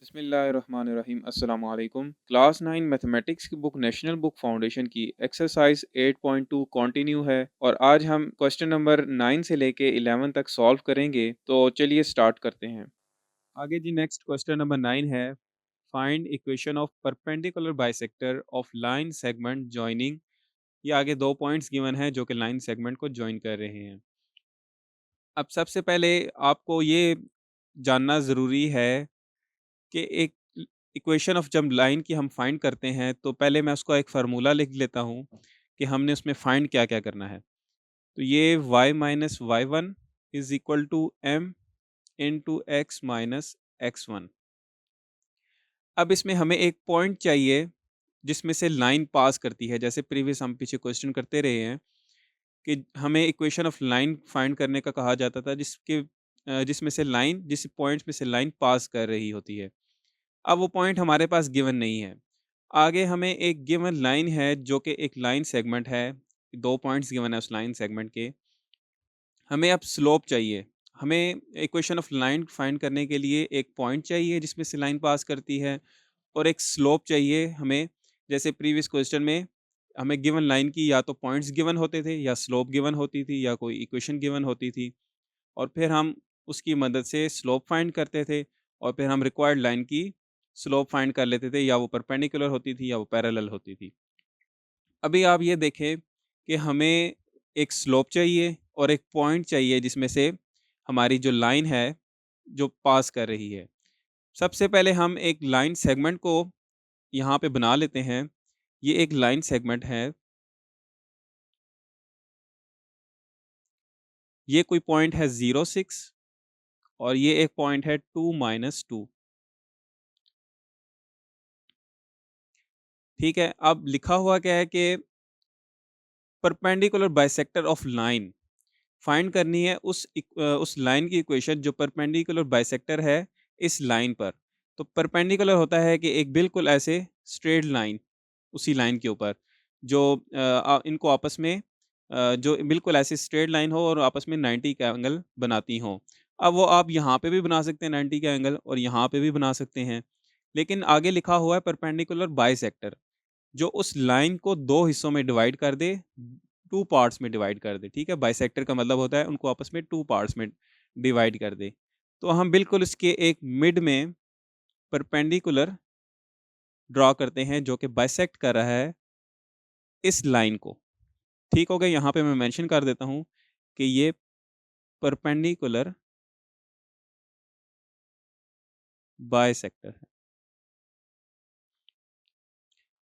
बिस्मिल्लाहिर्रहमानिर्रहीम अस्सलाम वालेकुम। क्लास 9 मैथमेटिक्स की बुक नेशनल बुक फाउंडेशन की एक्सरसाइज 8.2 कंटिन्यू है और आज हम क्वेश्चन नंबर 9 से लेके 11 तक सॉल्व करेंगे। तो चलिए स्टार्ट करते हैं। आगे जी नेक्स्ट क्वेश्चन नंबर 9 है, find equation of perpendicular bisector of line segment joining. ये आगे दो पॉइंट्स गिवन है जो कि लाइन सेगमेंट को जॉइन कर रहे हैं। अब सबसे पहले आपको ये जानना ज़रूरी है कि एक इक्वेशन ऑफ जब लाइन की हम फाइंड करते हैं तो पहले मैं उसका एक फार्मूला लिख लेता हूँ कि हमने उसमें फाइंड क्या क्या करना है। तो ये y minus y one is equal to m into x minus x one. अब इसमें हमें एक पॉइंट चाहिए जिसमें से लाइन पास करती है, जैसे प्रीवियस हम पीछे क्वेश्चन करते रहे हैं कि हमें इक्वेशन ऑफ लाइन फाइंड करने का कहा जाता था जिसमें से लाइन जिस पॉइंट्स में से लाइन पास कर रही होती है। अब वो पॉइंट हमारे पास गिवन नहीं है। आगे हमें एक गिवन लाइन है जो कि एक लाइन सेगमेंट है, दो पॉइंट्स गिवन है उस लाइन सेगमेंट के। हमें अब स्लोप चाहिए। हमें इक्वेशन ऑफ लाइन फाइंड करने के लिए एक पॉइंट चाहिए जिसमें से लाइन पास करती है और एक स्लोप चाहिए हमें। जैसे प्रीवियस क्वेश्चन में हमें गिवन लाइन की या तो पॉइंट्स गिवन होते थे या स्लोप गिवन होती थी या कोई इक्वेशन गिवन होती थी, और फिर हम उसकी मदद से स्लोप फाइंड करते थे और फिर हम रिक्वायर्ड लाइन की स्लोप फाइंड कर लेते थे, या वो परपेंडिकुलर होती थी या वो पैरेलल होती थी। अभी आप ये देखें कि हमें एक स्लोप चाहिए और एक पॉइंट चाहिए जिसमें से हमारी जो लाइन है जो पास कर रही है। सबसे पहले हम एक लाइन सेगमेंट को यहाँ पे बना लेते हैं। ये एक लाइन सेगमेंट है, ये कोई पॉइंट है 0 6 और ये एक पॉइंट है 2 - 2। ठीक है, अब लिखा हुआ क्या है कि perpendicular bisector of line find करनी है उस लाइन की इक्वेशन जो परपेंडिकुलर बाइसेक्टर है इस लाइन पर। तो परपेंडिकुलर होता है कि एक बिल्कुल ऐसे स्ट्रेट लाइन उसी लाइन के ऊपर जो इनको आपस में जो बिल्कुल ऐसी स्ट्रेट लाइन हो और आपस में 90 का एंगल बनाती हो। अब वो आप यहाँ पे भी बना सकते हैं 90 का एंगल और यहाँ पे भी बना सकते हैं, लेकिन आगे लिखा हुआ है परपेंडिकुलर बाइसेक्टर जो उस लाइन को दो हिस्सों में डिवाइड कर दे, टू पार्ट्स में डिवाइड कर दे। ठीक है, बाइसेक्टर का मतलब होता है उनको आपस में टू पार्ट्स में डिवाइड कर दे। तो हम बिल्कुल इसके एक मिड में परपेंडिकुलर ड्रॉ करते हैं जो कि बाइसेक्ट कर रहा है इस लाइन को। ठीक हो गया, यहाँ पे मैं मेंशन कर देता हूँ कि ये परपेंडिकुलर बाइसेक्टर है।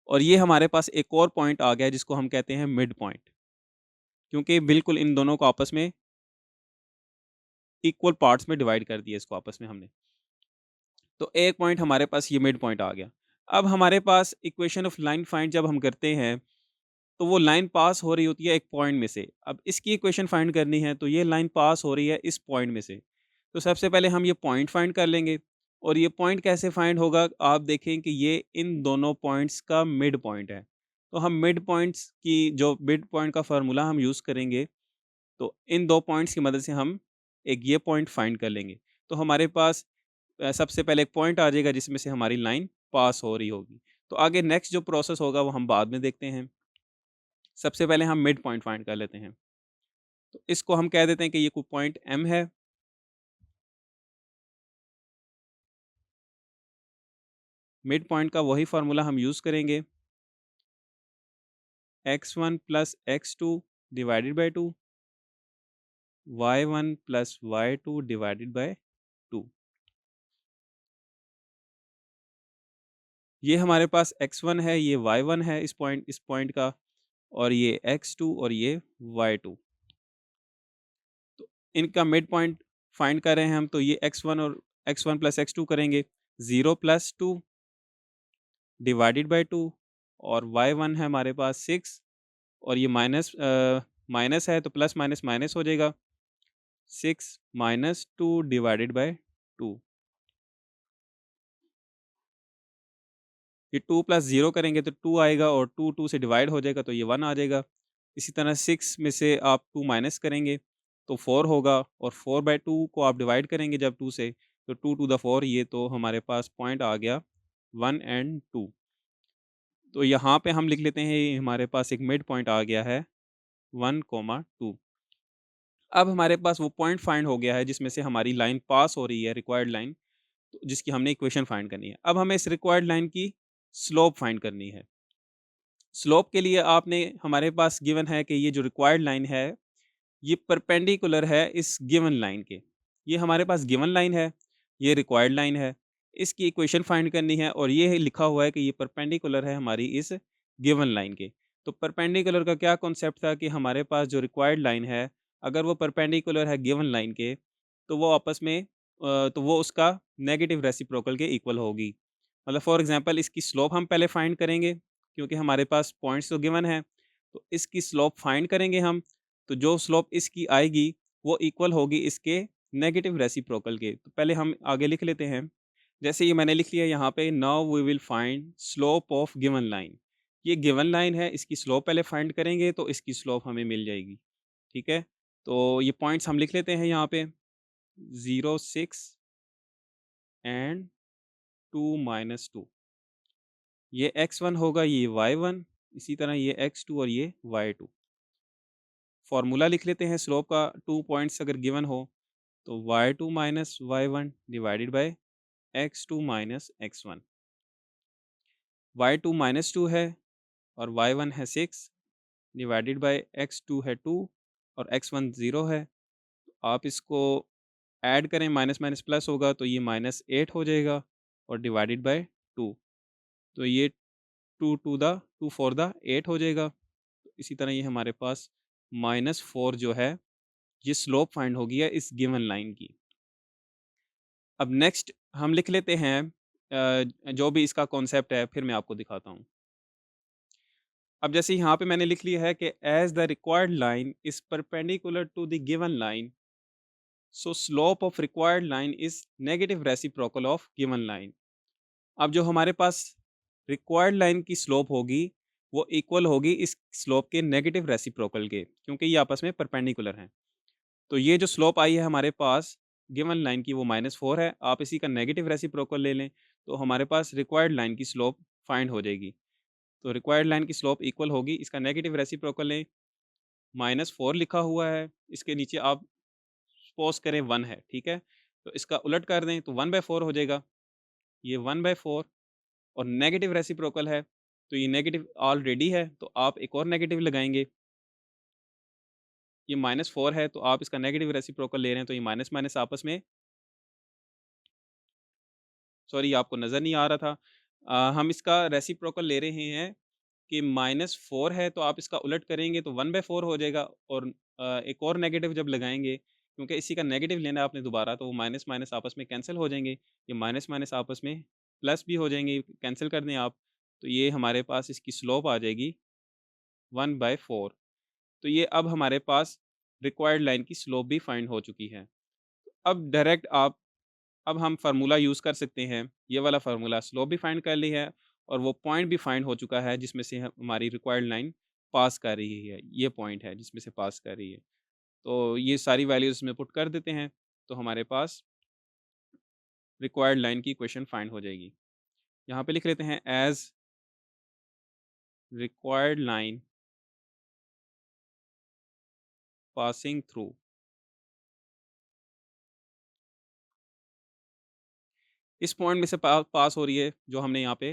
और ये हमारे पास एक और पॉइंट आ गया जिसको हम कहते हैं मिड पॉइंट, क्योंकि बिल्कुल इन दोनों को आपस में इक्वल पार्ट्स में डिवाइड कर दिया इसको आपस में हमने। तो एक पॉइंट हमारे पास ये मिड पॉइंट आ गया। अब हमारे पास इक्वेशन ऑफ लाइन फाइंड जब हम करते हैं तो वो लाइन पास हो रही होती है एक पॉइंट में से। अब इसकी इक्वेशन फाइंड करनी है तो ये लाइन पास हो रही है इस पॉइंट में से। तो सबसे पहले हम ये पॉइंट फाइंड कर लेंगे। और ये पॉइंट कैसे फाइंड होगा, आप देखें कि ये इन दोनों पॉइंट्स का मिड पॉइंट है। तो हम मिड पॉइंट्स की जो मिड पॉइंट का फार्मूला हम यूज़ करेंगे, तो इन दो पॉइंट्स की मदद से हम एक ये पॉइंट फाइंड कर लेंगे। तो हमारे पास सबसे पहले एक पॉइंट आ जाएगा जिसमें से हमारी लाइन पास हो रही होगी। तो आगे नेक्स्ट जो प्रोसेस होगा वो हम बाद में देखते हैं। सबसे पहले हम मिड पॉइंट फाइंड कर लेते हैं। तो इसको हम कह देते हैं कि ये कोई पॉइंट एम है। मिड पॉइंट का वही फार्मूला हम यूज़ करेंगे, x1 plus x2 divided by 2, y1 plus y2 divided by 2। ये हमारे पास x1 है, ये y1 है इस पॉइंट का, और ये x2 और ये y2। तो इनका मिड पॉइंट फाइंड कर रहे हैं हम, तो ये x1 और x1 प्लस x2 करेंगे, 0 प्लस 2 डिवाइडेड बाई 2, और y1 है हमारे पास 6, और ये माइनस है तो प्लस माइनस माइनस हो जाएगा, 6 माइनस 2 डिवाइडेड बाई 2। ये 2 प्लस 0 करेंगे तो 2 आएगा और 2 2 से डिवाइड हो जाएगा तो ये 1 आ जाएगा। इसी तरह 6 में से आप 2 माइनस करेंगे तो 4 होगा, और 4/2 को आप डिवाइड करेंगे जब 2 से तो 2 to the 4 ये तो हमारे पास पॉइंट आ गया 1 एंड 2। तो यहाँ पे हम लिख लेते हैं ये हमारे पास एक मिड पॉइंट आ गया है 1, 2। अब हमारे पास वो पॉइंट फाइंड हो गया है जिसमें से हमारी लाइन पास हो रही है, रिक्वायर्ड लाइन, तो जिसकी हमने इक्वेशन फाइंड करनी है। अब हमें इस रिक्वायर्ड लाइन की स्लोप फाइंड करनी है। स्लोप के लिए आपने हमारे पास गिवन है कि ये जो रिक्वायर्ड लाइन है, ये परपेंडिकुलर है इस गिवन लाइन के। ये हमारे पास गिवन लाइन है, ये रिक्वायर्ड लाइन है। इसकी इक्वेशन फाइंड करनी है और ये लिखा हुआ है कि ये परपेंडिकुलर है हमारी इस गिवन लाइन के। तो परपेंडिकुलर का क्या कॉन्सेप्ट था कि हमारे पास जो रिक्वायर्ड लाइन है, अगर वो परपेंडिकुलर है गिवन लाइन के, तो वो आपस में तो वो उसका नेगेटिव रेसिप्रोकल के इक्वल होगी। मतलब फॉर एग्जांपल इसकी स्लोप हम पहले फाइंड करेंगे, क्योंकि हमारे पास पॉइंट्स तो गिवन है, तो इसकी स्लोप फाइंड करेंगे हम। तो जो स्लोप इसकी आएगी वो इक्वल होगी इसके नेगेटिव रेसिप्रोकल के। तो पहले हम आगे लिख लेते हैं। जैसे ये मैंने लिख लिया यहाँ पे, now we will find slope of given line. ये गिवन लाइन है, इसकी स्लोप पहले फाइंड करेंगे तो इसकी स्लोप हमें मिल जाएगी। ठीक है, तो ये पॉइंट्स हम लिख लेते हैं यहाँ पे, 0, 6 एंड 2, -2। ये x1 होगा, ये y1, इसी तरह ये x2 और ये y2। फॉर्मूला लिख लेते हैं स्लोप का। 2 पॉइंट्स अगर गिवन हो तो y2 minus y1 divided by x2 minus x1। y2 -2 है और y1 है 6 डिवाइडेड बाय x2 है 2 और x1 0 है। आप इसको ऐड करें, माइनस माइनस प्लस होगा तो ये -8 हो जाएगा और डिवाइडेड बाय 2। तो ये 2 4 हो जाएगा। तो इसी तरह ये हमारे पास -4 जो है, ये स्लोप फाइंड होगी है इस गिवन लाइन की। अब नेक्स्ट हम लिख लेते हैं जो भी इसका कॉन्सेप्ट है, फिर मैं आपको दिखाता हूँ। अब जैसे यहाँ पे मैंने लिख लिया है कि as the required line is perpendicular to the given line, so slope of required line is negative reciprocal of given line. अब जो हमारे पास रिक्वायर्ड लाइन की स्लोप होगी वो इक्वल होगी इस स्लोप के नेगेटिव रेसिप्रोकल के, क्योंकि ये आपस में परपेंडिकुलर हैं। तो ये जो स्लोप आई है हमारे पास गिवन लाइन की, वो -4 है। आप इसी का नेगेटिव रेसिप्रोकल ले लें तो हमारे पास रिक्वायर्ड लाइन की स्लोप फाइंड हो जाएगी। तो रिक्वायर्ड लाइन की स्लोप इक्वल होगी, इसका नेगेटिव रेसिप्रोकल लें, -4 लिखा हुआ है, इसके नीचे आप सपोज करें 1 है, ठीक है? तो इसका उलट कर दें तो 1/4 हो जाएगा। ये 1/4 और नेगेटिव रेसिप्रोकल है, तो ये नेगेटिव ऑलरेडी है, तो आप एक और नेगेटिव लगाएँगे। ये -4 है, तो आप इसका नेगेटिव रेसिप्रोकल ले रहे हैं, तो ये माइनस माइनस आपस में, सॉरी आपको नज़र नहीं आ रहा था। हम इसका रेसिप्रोकल ले रहे हैं कि -4 है, तो आप इसका उलट करेंगे तो 1/4 हो जाएगा और एक और नेगेटिव जब लगाएँगे, क्योंकि इसी का नेगेटिव लेना है आपने दोबारा, तो वो माइनस माइनस आपस में कैंसल हो जाएँगे। ये माइनस माइनस आपस में प्लस भी हो जाएँगे, कैंसल कर दें आप, तो ये हमारे पास इसकी स्लोप आ जाएगी 1/4। तो ये अब हमारे पास रिक्वायर्ड लाइन की स्लोप भी फाइंड हो चुकी है। अब डायरेक्ट आप अब हम फार्मूला यूज़ कर सकते हैं। ये वाला फार्मूला, स्लोप भी फाइंड कर ली है और वो पॉइंट भी फाइंड हो चुका है जिसमें से हमारी रिक्वायर्ड लाइन पास कर रही है। ये पॉइंट है जिसमें से पास कर रही है। तो ये सारी वैल्यूज़ इसमें पुट कर देते हैं, तो हमारे पास रिक्वायर्ड लाइन की इक्वेशन फाइंड हो जाएगी। यहाँ पे लिख लेते हैं as required line passing through. इस पॉइंट में से पास हो रही है जो हमने यहाँ पे,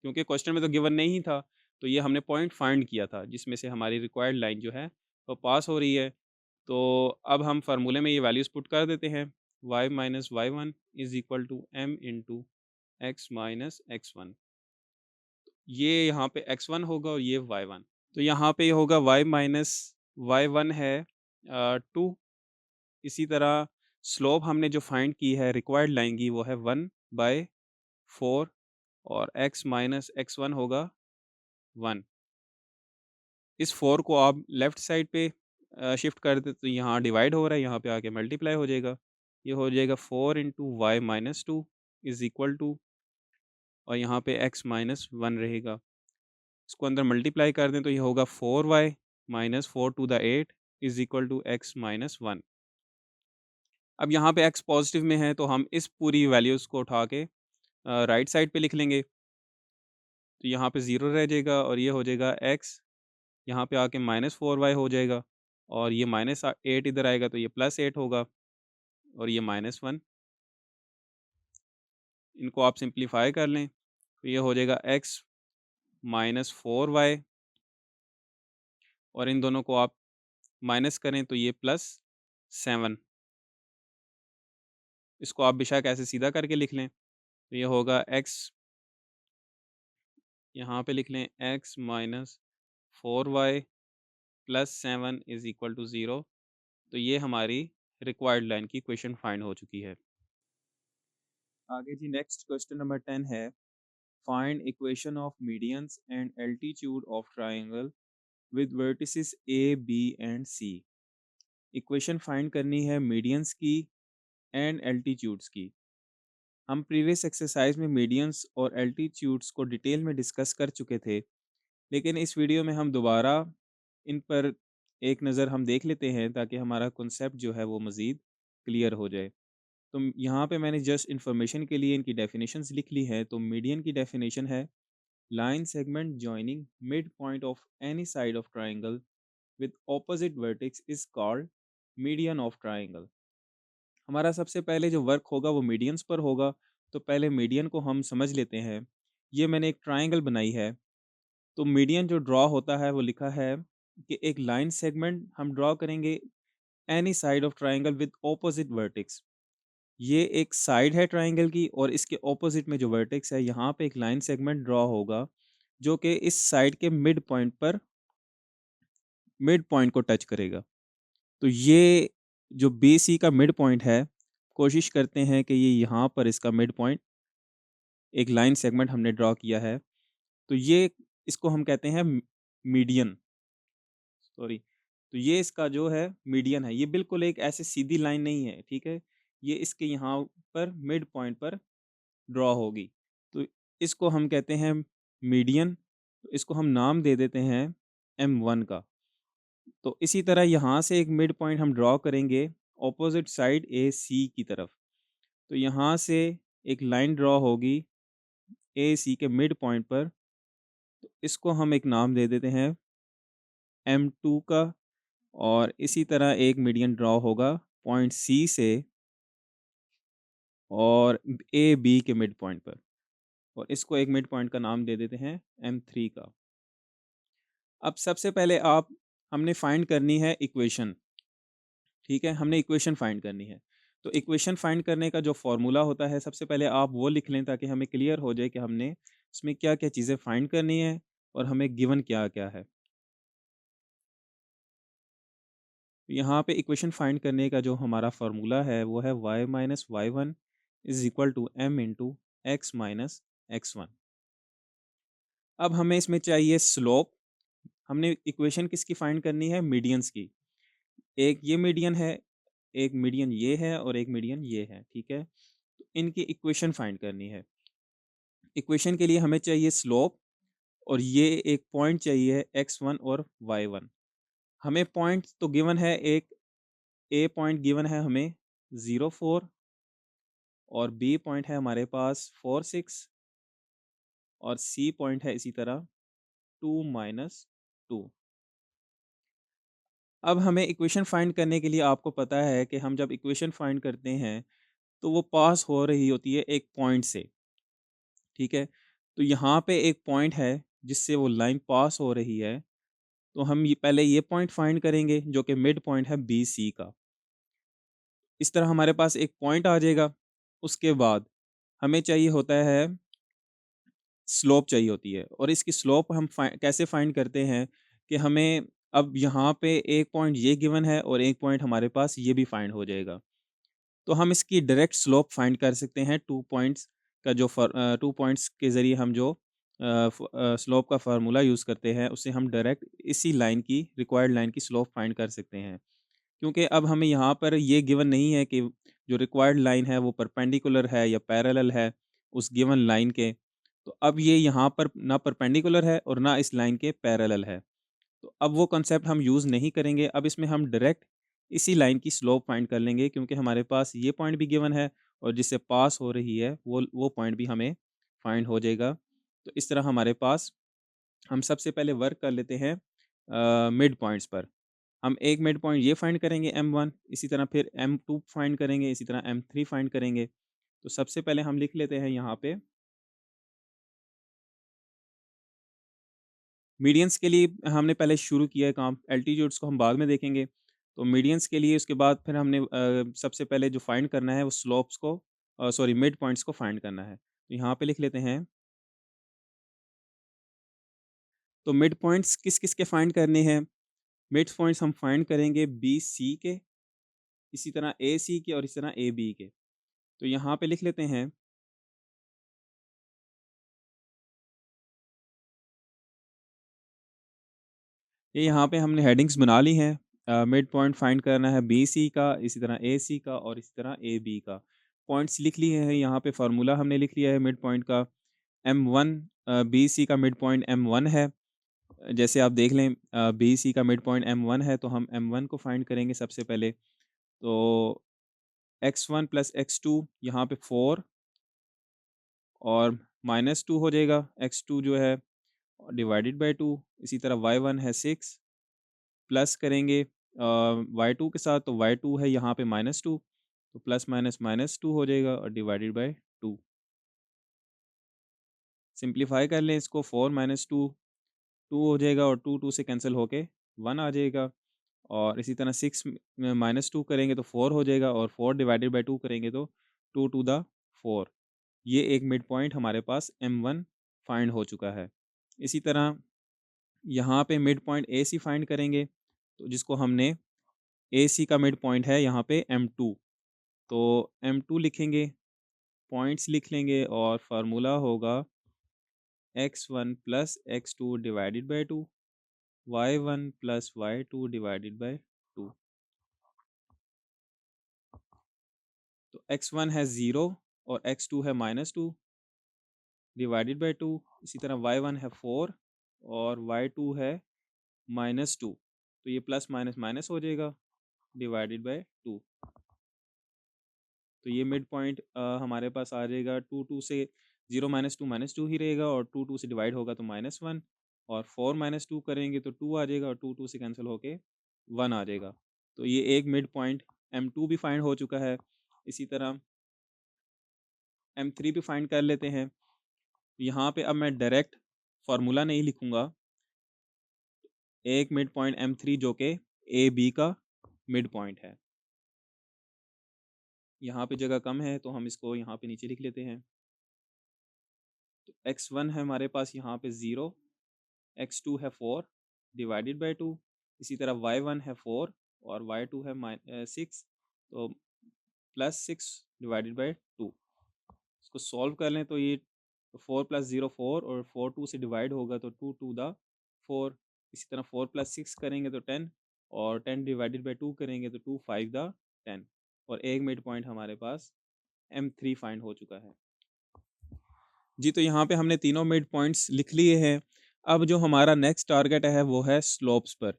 क्योंकि क्वेश्चन में तो गिवन नहीं था, तो ये हमने पॉइंट फाइंड किया था जिसमें से हमारी रिक्वायर्ड लाइन जो है वो पास हो रही है। तो अब हम फार्मूले में ये वैल्यूज़ पुट कर देते हैं। y-y1 is equal to m into x minus x1। ये यहाँ पे x1 होगा और ये y1। तो यहाँ पे ये होगा y माइनस y1 है 2। इसी तरह स्लोप हमने जो फाइंड की है रिक्वायर्ड लाइन की, वो है 1/4 और x माइनस x1 होगा 1। इस 4 को आप लेफ्ट साइड पे शिफ्ट कर दें तो यहाँ डिवाइड हो रहा है, यहाँ पे आके मल्टीप्लाई हो जाएगा। ये हो जाएगा 4 into y minus 2 is equal to, और यहाँ पे x माइनस 1 रहेगा। इसको अंदर मल्टीप्लाई कर दें तो ये होगा 4y minus 4 to the 8 is equal to x minus 1। अब यहाँ पे x पॉजिटिव में है तो हम इस पूरी वैल्यूज़ को उठा के राइट साइड पे लिख लेंगे। तो यहाँ पे 0 रह जाएगा और ये हो जाएगा x, यहाँ पे आके -4y हो जाएगा और ये -8 इधर आएगा तो ये +8 होगा और ये -1। इनको आप सिंप्लीफाई कर लें तो ये हो जाएगा x -4y और इन दोनों को आप माइनस करें तो ये +7। इसको आप बेशक ऐसे सीधा करके लिख लें तो ये होगा x, यहाँ पे लिख लें x -4y +7 is equal to 0। तो ये हमारी रिक्वायर्ड लाइन की इक्वेशन फाइंड हो चुकी है। आगे जी नेक्स्ट क्वेश्चन नंबर 10 है, find equation of medians and altitude of triangle with vertices A B and C. Equation find करनी है मीडियंस की एंड एल्टीट्यूड्स की। हम प्रीवियस एक्सरसाइज में मीडियंस और एल्टीट्यूड्स को डिटेल में डिस्कस कर चुके थे, लेकिन इस वीडियो में हम दोबारा इन पर एक नज़र हम देख लेते हैं ताकि हमारा कॉन्सेप्ट जो है वो मज़ीद क्लियर हो जाए। तो यहाँ पे मैंने जस्ट इन्फॉर्मेशन के लिए इनकी डेफिनेशंस लिख ली है। तो मीडियन की डेफिनेशन है, line segment joining mid point of any side of triangle with opposite vertex is called median of triangle. हमारा सबसे पहले जो वर्क होगा वो मीडियंस पर होगा। तो पहले मीडियन को हम समझ लेते हैं। ये मैंने एक ट्राइंगल बनाई है। तो मीडियन जो ड्रॉ होता है वो लिखा है कि एक लाइन सेगमेंट हम ड्रॉ करेंगे any side of triangle with opposite vertex. ये एक साइड है ट्राइंगल की और इसके ऑपोजिट में जो वर्टेक्स है यहाँ पे एक लाइन सेगमेंट ड्रॉ होगा जो कि इस साइड के मिड पॉइंट को टच करेगा। तो ये जो बी सी का मिड पॉइंट है, कोशिश करते हैं कि ये यहाँ पर इसका मिड पॉइंट एक लाइन सेगमेंट हमने ड्रॉ किया है। तो ये इसको हम कहते हैं मीडियन, सॉरी। तो ये इसका जो है मीडियन है। ये बिल्कुल एक ऐसे सीधी लाइन नहीं है, ठीक है। ये इसके यहाँ पर मिड पॉइंट पर ड्रॉ होगी। तो इसको हम कहते हैं मीडियन। तो इसको हम नाम दे देते हैं M1 का। तो इसी तरह यहाँ से एक मिड पॉइंट हम ड्रॉ करेंगे ऑपोजिट साइड ए सी की तरफ। तो यहाँ से एक लाइन ड्रॉ होगी ए सी के मिड पॉइंट पर। तो इसको हम एक नाम दे देते हैं M2 का। और इसी तरह एक मीडियन ड्रॉ होगा पॉइंट सी से और ए बी के मिड पॉइंट पर। और इसको एक मिड पॉइंट का नाम दे देते हैं M3 का। अब सबसे पहले आप हमने फाइंड करनी है इक्वेशन, ठीक है। हमने इक्वेशन फाइंड करनी है। तो इक्वेशन फाइंड करने का जो फॉर्मूला होता है, सबसे पहले आप वो लिख लें ताकि हमें क्लियर हो जाए कि हमने इसमें क्या-क्या चीज़ें फाइंड करनी है और हमें गिवन क्या-क्या है। यहाँ पे इक्वेशन फाइंड करने का जो हमारा फॉर्मूला है वो है y minus y one is equal to m into x minus x one. अब हमें इसमें चाहिए स्लोप। हमने इक्वेशन किसकी फाइंड करनी है? मीडियंस की। एक ये मीडियन है, एक मीडियन ये है और एक मीडियन ये है, ठीक है। तो इनकी इक्वेशन फाइंड करनी है। इक्वेशन के लिए हमें चाहिए स्लोप और ये एक पॉइंट चाहिए x1 और y1। हमें पॉइंट तो गिवन है, एक ए पॉइंट गिवन है हमें 0 4 और बी पॉइंट है हमारे पास 4 6 और सी पॉइंट है इसी तरह 2 - 2। अब हमें इक्वेशन फाइंड करने के लिए आपको पता है कि हम जब इक्वेशन फाइंड करते हैं तो वो पास हो रही होती है एक पॉइंट से, ठीक है। तो यहाँ पे एक पॉइंट है जिससे वो लाइन पास हो रही है। तो हम ये पहले ये पॉइंट फाइंड करेंगे जो कि मिड पॉइंट है बी सी का। इस तरह हमारे पास एक पॉइंट आ जाएगा। उसके बाद हमें चाहिए होता है स्लोप चाहिए होती है और इसकी स्लोप हम कैसे फाइंड करते हैं कि हमें अब यहाँ पे एक पॉइंट ये गिवन है और एक पॉइंट हमारे पास ये भी फाइंड हो जाएगा। तो हम इसकी डायरेक्ट स्लोप फाइंड कर सकते हैं। 2 पॉइंट्स का जो 2 पॉइंट्स के ज़रिए हम जो स्लोप का फार्मूला यूज़ करते हैं उससे हम डायरेक्ट इसी लाइन की रिक्वायर्ड लाइन की स्लोप फाइंड कर सकते हैं। क्योंकि अब हमें यहाँ पर ये गिवन नहीं है कि जो रिक्वायर्ड लाइन है वो परपेंडिकुलर है या पैरेलल है उस गिवन लाइन के। तो अब ये यहाँ पर ना परपेंडिकुलर है और ना इस लाइन के पैरेलल है। तो अब वो कॉन्सेप्ट हम यूज़ नहीं करेंगे। अब इसमें हम डायरेक्ट इसी लाइन की स्लोप फाइंड कर लेंगे, क्योंकि हमारे पास ये पॉइंट भी गिवन है और जिससे पास हो रही है वो पॉइंट भी हमें फाइंड हो जाएगा। तो इस तरह हमारे पास हम सबसे पहले वर्क कर लेते हैं मिड पॉइंट्स पर। हम एक मिड पॉइंट ये फाइंड करेंगे M1, इसी तरह फिर M2 फाइंड करेंगे, इसी तरह M3 फाइंड करेंगे। तो सबसे पहले हम लिख लेते हैं यहाँ पे मीडियंस के लिए हमने पहले शुरू किया है काम, एल्टीट्यूड्स को हम बाद में देखेंगे। तो मीडियंस के लिए उसके बाद फिर हमने सबसे पहले जो फाइंड करना है वो स्लोप्स को सॉरी मिड पॉइंट्स को फाइंड करना है। तो यहाँ पे लिख लेते हैं। तो मिड पॉइंट्स किस-किस के फाइंड करने हैं? मिड पॉइंट्स हम फाइंड करेंगे BC के, इसी तरह AC के और इसी तरह AB के। तो यहाँ पे लिख लेते हैं। ये यहाँ पे हमने हेडिंग्स बना ली हैं। मिड पॉइंट फाइंड करना है BC का, इसी तरह AC का और इसी तरह AB का। पॉइंट्स लिख लिए हैं, यहाँ पे फार्मूला हमने लिख लिया है मिड पॉइंट का। M1 BC का मिड पॉइंट M1 है। जैसे आप देख लें BC का मिड पॉइंट M1 है, तो हम M1 को फाइंड करेंगे सबसे पहले। तो X1 प्लस X2 यहाँ पे 4 और -2 हो जाएगा। X2 जो है डिवाइडेड बाय 2, इसी तरह Y1 है 6 प्लस करेंगे Y2 के साथ, तो Y2 है यहाँ पे -2, तो प्लस माइनस -2 हो जाएगा और डिवाइडेड बाय 2। सिंप्लीफाई कर लें इसको, 4 -2 2 हो जाएगा और 2 2 से कैंसिल होके 1 आ जाएगा। और इसी तरह 6 में -2 करेंगे तो 4 हो जाएगा और 4 डिवाइडेड बाय 2 करेंगे तो 2 टू द 4। ये एक मिड पॉइंट हमारे पास M1 फाइंड हो चुका है। इसी तरह यहाँ पे मिड पॉइंट AC फाइंड करेंगे, तो जिसको हमने AC का मिड पॉइंट है यहाँ पे M2। तो M2 लिखेंगे, पॉइंट्स लिख लेंगे और फार्मूला होगा X1 plus X2 divided by 2, Y1 plus Y2 divided by 2। तो X1 है 0 और X2 है -2 डिवाइडेड बाय 2। इसी तरह Y1 है 4 और Y2 है -2। तो ये प्लस माइनस माइनस हो जाएगा डिवाइडेड बाय 2। तो ये मिड पॉइंट हमारे पास आ जाएगा 2 2 से 0 -2 ही रहेगा और 2 2 से डिवाइड होगा तो -1 और 4 -2 करेंगे तो 2 आ जाएगा और 2 2 से कैंसिल होके 1 आ जाएगा। तो ये एक मिड पॉइंट M2 भी फाइंड हो चुका है। इसी तरह M3 भी फाइंड कर लेते हैं। यहाँ पे अब मैं डायरेक्ट फार्मूला नहीं लिखूंगा, एक मिड पॉइंट M3 जो कि AB का मिड पॉइंट है। यहाँ पे जगह कम है तो हम इसको यहाँ पे नीचे लिख लेते हैं। तो X1 है हमारे पास यहाँ पे 0, X2 है 4 डिवाइडेड बाय 2, इसी तरह Y1 है 4 और Y2 है 6, तो प्लस 6 डिवाइडेड बाय 2। इसको सॉल्व कर लें तो ये 4 प्लस 0 4 और 4 2 से डिवाइड होगा तो 2 टू द 4। इसी तरह 4 प्लस 6 करेंगे तो 10 और 10 डिवाइडेड बाय 2 करेंगे तो 2 5 द 10 और एक मिड पॉइंट हमारे पास M3 फाइंड हो चुका है। जी, तो यहाँ पे हमने तीनों मिड पॉइंट्स लिख लिए हैं। अब जो हमारा नेक्स्ट टारगेट है वो है स्लोप्स पर।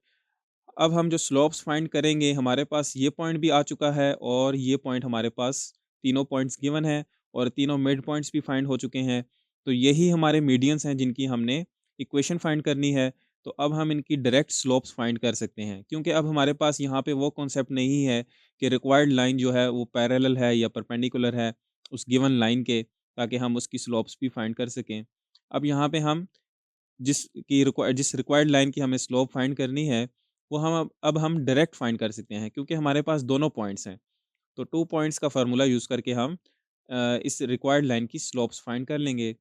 अब हम जो स्लोप्स फाइंड करेंगे, हमारे पास ये पॉइंट भी आ चुका है और ये पॉइंट हमारे पास तीनों पॉइंट्स गिवन है और तीनों मिड पॉइंट्स भी फाइंड हो चुके हैं। तो यही हमारे मीडियंस हैं जिनकी हमने इक्वेशन फाइंड करनी है। तो अब हम इनकी डायरेक्ट स्लोप्स फाइंड कर सकते हैं, क्योंकि अब हमारे पास यहाँ पे वो कॉन्सेप्ट नहीं है कि रिक्वायर्ड लाइन जो है वो पैरेलल है या परपेंडिकुलर है उस गिवन लाइन के, ताकि हम उसकी स्लोप्स भी फाइंड कर सकें। अब यहाँ पे हम जिस रिक्वायर्ड लाइन की हमें स्लोप फाइंड करनी है, वो हम अब हम डायरेक्ट फाइंड कर सकते हैं, क्योंकि हमारे पास दोनों पॉइंट्स हैं। तो 2 पॉइंट्स का फार्मूला यूज़ करके हम इस रिक्वायर्ड लाइन की स्लोप्स फाइंड कर लेंगे।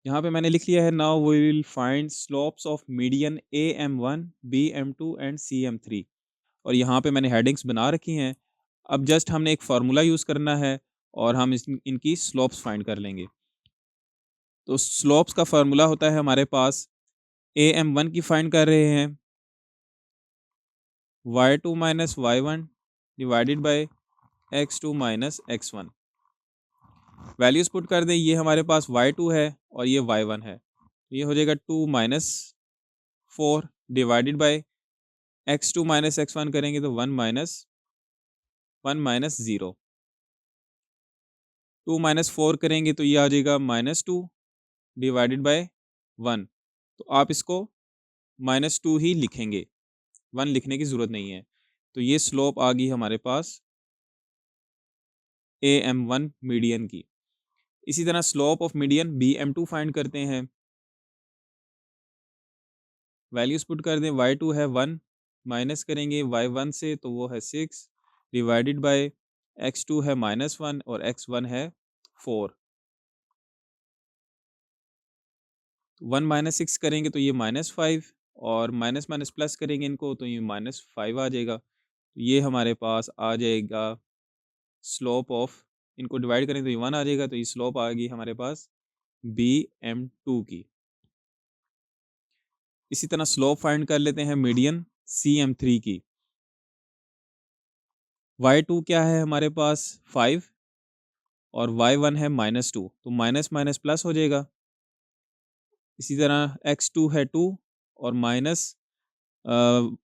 यहाँ पे मैंने लिख लिया है, now we will find slopes of median AM1, BM2 and CM3। और यहाँ पे मैंने हेडिंग्स बना रखी हैं। अब जस्ट हमने एक फार्मूला यूज़ करना है और हम इनकी स्लोप्स फाइंड कर लेंगे। तो स्लोप्स का फार्मूला होता है हमारे पास, AM1 की फाइंड कर रहे हैं, Y2 minus Y1 divided by X2 minus X1। Values put कर दें, ये हमारे पास Y2 है और ये Y1 है। ये हो जाएगा 2 minus 4 divided by X2 minus X1 करेंगे तो 1 माइनस 1 माइनस 0। 2 माइनस 4 करेंगे तो ये आ जाएगा -2 डिवाइडेड बाय 1। तो आप इसको -2 ही लिखेंगे, 1 लिखने की ज़रूरत नहीं है। तो ये स्लोप आ गई हमारे पास AM1 मीडियन की। इसी तरह slope of median BM2 find करते हैं। वैल्यूज़ पुट कर दें, y2 है 1, माइनस करेंगे y1 से तो वो है 6 डिवाइडेड बाय x2 है -1 और x1 है 4। 1 माइनस 6 करेंगे तो ये -5 और माइनस माइनस प्लस करेंगे इनको तो ये -5 आ जाएगा। तो ये हमारे पास आ जाएगा स्लोप ऑफ, इनको डिवाइड करें तो ये 1 आ जाएगा, तो ये स्लोप आ गई हमारे पास BM2 की। इसी तरह स्लोप फाइंड कर लेते हैं मीडियन CM3 की। y2 क्या है हमारे पास 5 और y1 है -2, तो माइनस माइनस प्लस हो जाएगा। इसी तरह x2 है 2 और माइनस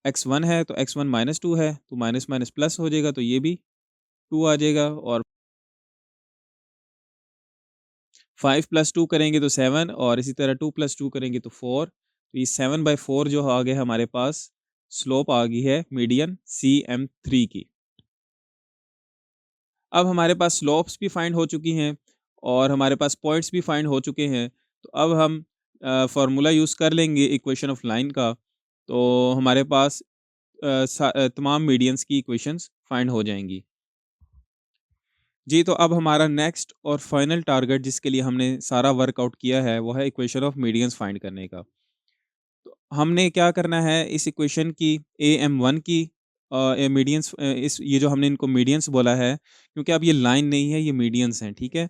x1 है तो x1 -2 है, तो माइनस माइनस प्लस हो जाएगा, तो ये भी 2 आ जाएगा। और 5 + 2 करेंगे तो 7 और इसी तरह 2 + 2 करेंगे तो 4। तो ये 7/4 जो आ गया हमारे पास स्लोप आ गई है मीडियन CM3 की। अब हमारे पास स्लोप्स भी फाइंड हो चुकी हैं और हमारे पास पॉइंट्स भी फाइंड हो चुके हैं। तो अब हम फार्मूला यूज़ कर लेंगे इक्वेशन ऑफ लाइन का। तो हमारे पास तमाम मीडियंस की इक्वेशंस फाइंड हो जाएंगी। जी, तो अब हमारा नेक्स्ट और फाइनल टारगेट जिसके लिए हमने सारा वर्कआउट किया है वो है इक्वेशन ऑफ मीडियंस फाइंड करने का। तो हमने क्या करना है इस इक्वेशन की AM1 की मीडियंस, इस ये जो हमने इनको मीडियंस बोला है क्योंकि अब ये लाइन नहीं है, ये मीडियंस हैं, ठीक है।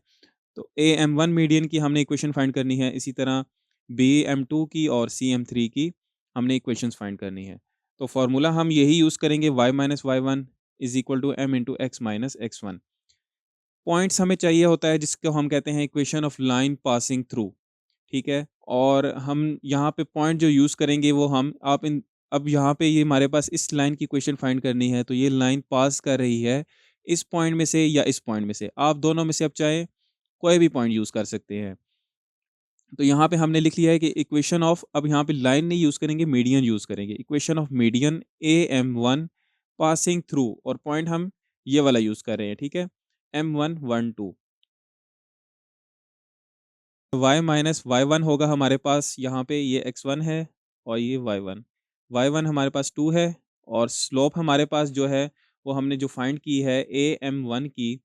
तो AM1 मीडियन की हमने इक्वेशन फाइंड करनी है। इसी तरह BM2 की और CM3 की हमने इक्वेशंस फाइंड करनी है। तो फार्मूला हम यही यूज़ करेंगे, y minus y1 is equal to m into x minus x1। Points हमें चाहिए होता है जिसको हम कहते हैं equation of line passing through, ठीक है। और हम यहाँ पे पॉइंट जो यूज़ करेंगे वो हम आप इन अब यहाँ पे ये हमारे पास इस लाइन की इक्वेशन फाइंड करनी है, तो ये लाइन पास कर रही है इस पॉइंट में से या इस पॉइंट में से, आप दोनों में से अब चाहे कोई भी पॉइंट यूज़ कर सकते हैं। तो यहाँ पे हमने लिख लिया है कि इक्वेशन ऑफ, अब यहाँ पे लाइन नहीं यूज़ करेंगे, मीडियन यूज़ करेंगे। Equation of median AM1 passing through, और पॉइंट हम ये वाला यूज़ कर रहे हैं, ठीक है, M1 1 2। y माइनस y1 होगा हमारे पास, यहाँ पे ये x1 है और ये y1। y1 हमारे पास 2 है और स्लोप हमारे पास जो है वो हमने जो फाइंड की है AM1 की,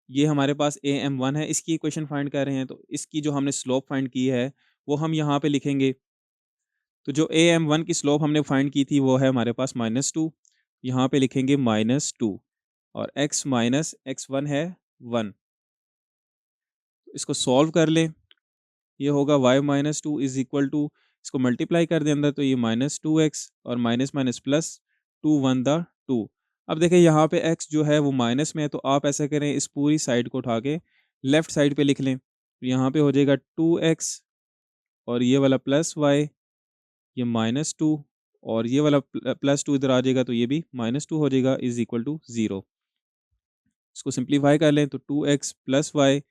ये हमारे पास AM1 है, इसकी इक्वेशन फाइंड कर रहे हैं। तो इसकी जो हमने स्लोप फाइंड की है वो हम यहाँ पे लिखेंगे। तो जो AM1 की स्लोप हमने फाइंड की थी वो है हमारे पास -2, यहाँ पे लिखेंगे -2 और x माइनस x1 है 1। इसको सॉल्व कर लें, ये होगा y minus 2 is equal to, इसको मल्टीप्लाई कर दें अंदर तो ये -2x और माइनस माइनस प्लस 2 1 द 2। अब देखिए यहाँ पे x जो है वो माइनस में है, तो आप ऐसा करें इस पूरी साइड को उठा के लेफ्ट साइड पे लिख लें। तो यहाँ पे हो जाएगा 2x और ये वाला प्लस y, ये -2 और ये वाला +2 इधर आ जाएगा तो ये भी -2 हो जाएगा इज इक्वल टू 0। इसको सिंप्लीफाई कर लें तो 2x plus y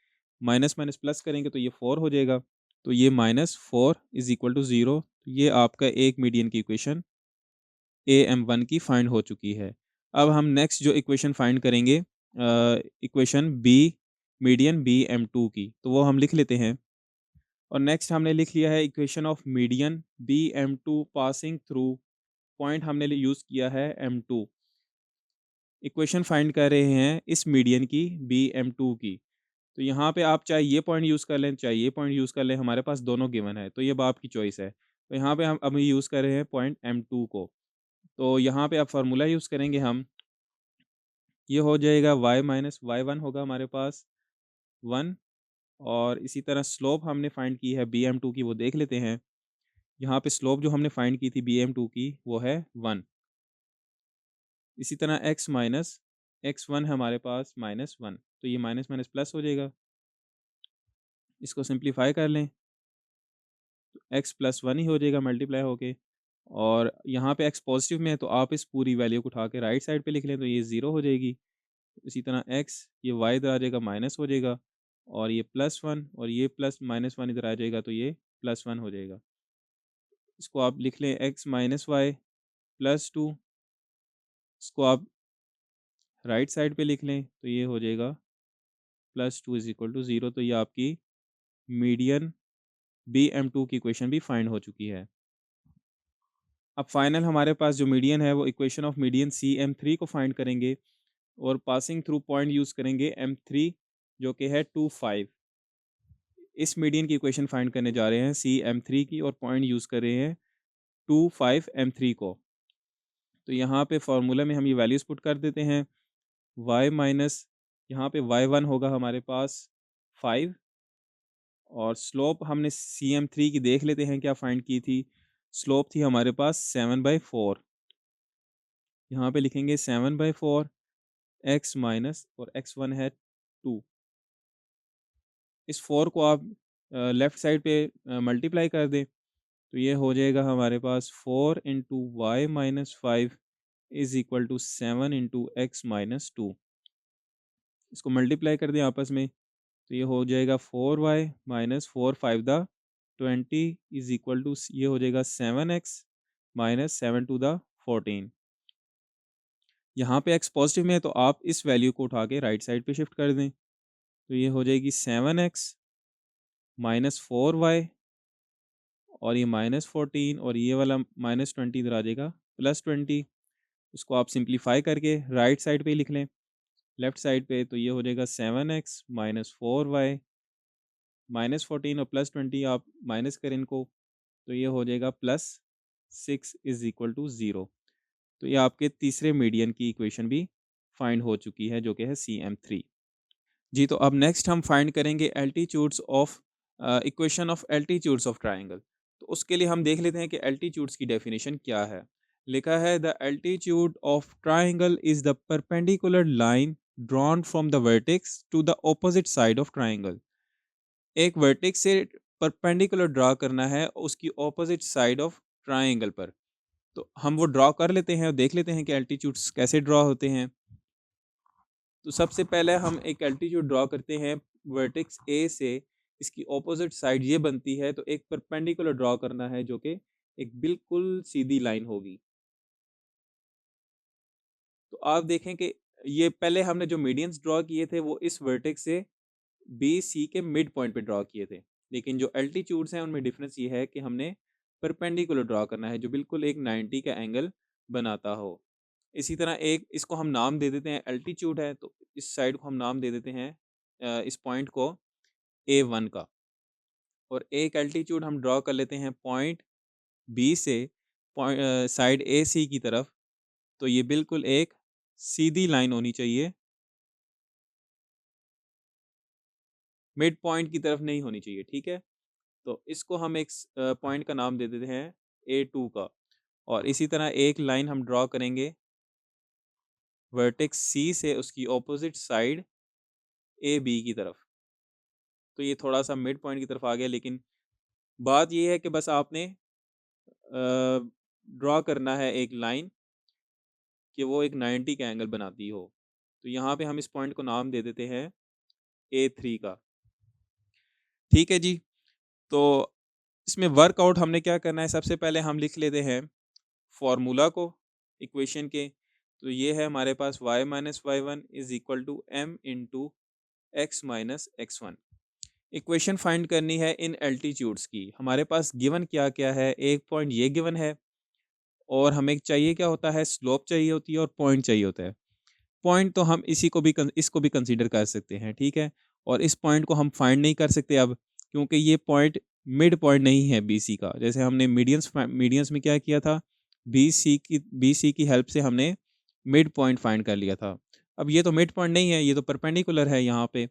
minus minus plus करेंगे तो ये 4 हो जाएगा। तो ये -4 इज इक्वल टू 0। ये आपका एक मीडियन की इक्वेशन AM1 की फाइंड हो चुकी है। अब हम नेक्स्ट जो इक्वेशन फाइंड करेंगे, इक्वेशन बी मीडियन BM2 की, तो वो हम लिख लेते हैं। और नेक्स्ट हमने लिख लिया है equation of median BM2 passing through, point हमने यूज़ किया है M2। इक्वेशन फाइंड कर रहे हैं इस मीडियन की BM2 की। तो यहाँ पे आप चाहे ये पॉइंट यूज़ कर लें, चाहे ये पॉइंट यूज़ कर लें, हमारे पास दोनों गिवन है, तो ये अब आपकी चॉइस है। तो यहाँ पे हम अभी यूज़ कर रहे हैं पॉइंट M2 को। तो यहाँ पे अब फार्मूला यूज़ करेंगे हम, ये हो जाएगा y माइनस y1 होगा हमारे पास 1। और इसी तरह स्लोप हमने फाइंड की है BM2 की, वो देख लेते हैं। यहाँ पे स्लोप जो हमने फाइंड की थी BM2 की वो है 1। इसी तरह x माइनस x1 है हमारे पास -1, तो ये माइनस माइनस प्लस हो जाएगा। इसको सिंप्लीफाई कर लें तो x प्लस 1 ही हो जाएगा मल्टीप्लाई होके। और यहाँ पे x पॉजिटिव में है तो आप इस पूरी वैल्यू को उठा के राइट साइड पे लिख लें तो ये 0 हो जाएगी। इसी तरह एक्स, ये वाई इधर आ जाएगा माइनस हो जाएगा, और ये +1 और ये प्लस -1 इधर आ जाएगा, तो ये +1 हो जाएगा। इसको आप लिख लें एक्स माइनस वाई +2, इसको आप राइट साइड पे लिख लें तो ये हो जाएगा +2 इज़ इक्वल टू 0। तो ये आपकी मीडियन BM2 की इक्वेशन भी फाइंड हो चुकी है। अब फाइनल हमारे पास जो मीडियन है वो इक्वेशन ऑफ मीडियन CM3 को फाइंड करेंगे, और पासिंग थ्रू पॉइंट यूज़ करेंगे M3 जो कि है 2, 5। इस मीडियन की इक्वेशन फाइंड करने जा रहे हैं CM3 की, और पॉइंट यूज़ कर रहे हैं 2, 5 M3 को। तो यहाँ पे फार्मूला में हम ये वैल्यूज़ पुट कर देते हैं। y माइनस, यहाँ पे y1 होगा हमारे पास 5, और स्लोप हमने CM3 की देख लेते हैं क्या फाइंड की थी। स्लोप थी हमारे पास 7/4। यहाँ पे लिखेंगे 7/4 x माइनस, और x1 है 2। इस 4 को आप लेफ़्ट साइड पे मल्टीप्लाई कर दें, तो ये हो जाएगा हमारे पास 4 into y minus 5 is equal to 7 into x minus 2। इसको मल्टीप्लाई कर दें आपस में, तो ये हो जाएगा 4y minus 4 5 the 20 is equal to, ये हो जाएगा 7x माइनस 7 टू द 14। यहाँ पे x पॉजिटिव में है, तो आप इस वैल्यू को उठा के राइट साइड पे शिफ्ट कर दें, तो ये हो जाएगी 7x माइनस 4y, और ये -14, और ये वाला -20 इधर आ जाएगा +20। इसको आप सिंप्लीफाई करके राइट साइड पे ही लिख लें, लेफ्ट साइड पे, तो ये हो जाएगा 7x माइनस 4y, -14 और +20 आप माइनस करें इनको, तो ये हो जाएगा +6 इज़ इक्वल टू 0। तो ये आपके तीसरे मीडियन की इक्वेशन भी फाइंड हो चुकी है, जो कि है CM3। जी, तो अब नेक्स्ट हम फाइंड करेंगे altitudes of equation of altitudes of triangle. तो उसके लिए हम देख लेते हैं कि एल्टीट्यूड्स की डेफिनेशन क्या है। लिखा है the altitude of triangle is the perpendicular line drawn from the vertex to the opposite side of triangle. एक वर्टेक्स से परपेंडिकुलर ड्रा करना है उसकी ऑपोजिट साइड ऑफ ट्रायंगल पर। तो हम वो ड्रा कर लेते हैं और देख लेते हैं कि एल्टीट्यूड्स कैसे ड्रा होते हैं। तो सबसे पहले हम एक एल्टीट्यूड ड्रॉ करते हैं वर्टेक्स ए से, इसकी ऑपोजिट साइड ये बनती है, तो एक परपेंडिकुलर ड्रॉ करना है जो कि एक बिल्कुल सीधी लाइन होगी। तो आप देखें कि ये पहले हमने जो मीडियंस ड्रॉ किए थे वो इस वर्टेक्स से बी सी के मिड पॉइंट पे ड्रॉ किए थे, लेकिन जो एल्टीट्यूड्स हैं उनमें डिफरेंस ये है कि हमने परपेंडिकुलर ड्रॉ करना है जो बिल्कुल एक 90 का एंगल बनाता हो। इसी तरह एक इसको हम नाम दे देते हैं, एल्टीट्यूड है तो इस साइड को हम नाम दे देते हैं इस पॉइंट को A1 का, और एक एल्टीट्यूड हम ड्रॉ कर लेते हैं पॉइंट बी से पॉइंट साइड ए सी की तरफ। तो ये बिल्कुल एक सीधी लाइन होनी चाहिए, मिड पॉइंट की तरफ नहीं होनी चाहिए, ठीक है। तो इसको हम एक पॉइंट का नाम दे देते हैं A2 का, और इसी तरह एक लाइन हम ड्रॉ करेंगे वर्टेक्स सी से उसकी ऑपोजिट साइड AB की तरफ। तो ये थोड़ा सा मिड पॉइंट की तरफ आ गया, लेकिन बात ये है कि बस आपने ड्रॉ करना है एक लाइन कि वो एक 90 का एंगल बनाती हो। तो यहाँ पे हम इस पॉइंट को नाम दे देते हैं A3 का, ठीक है जी। तो इसमें वर्कआउट हमने क्या करना है, सबसे पहले हम लिख लेते हैं फॉर्मूला को इक्वेशन के। तो ये है हमारे पास y minus y one is equal to m into x minus x one. Equation find करनी है इन एल्टीट्यूड्स की। हमारे पास गिवन क्या क्या है, एक पॉइंट ये गिवन है, और हमें चाहिए क्या होता है, स्लोप चाहिए होती है और पॉइंट चाहिए होता है। पॉइंट तो हम इसी को भी इसको भी कंसीडर कर सकते हैं, ठीक है। और इस पॉइंट को हम फाइंड नहीं कर सकते अब, क्योंकि ये पॉइंट मिड पॉइंट नहीं है BC का। जैसे हमने मीडियंस में क्या किया था, BC की हेल्प से हमने मिड पॉइंट फाइंड कर लिया था। अब ये तो मिड पॉइंट नहीं है, ये तो परपेंडिकुलर है यहाँ पे,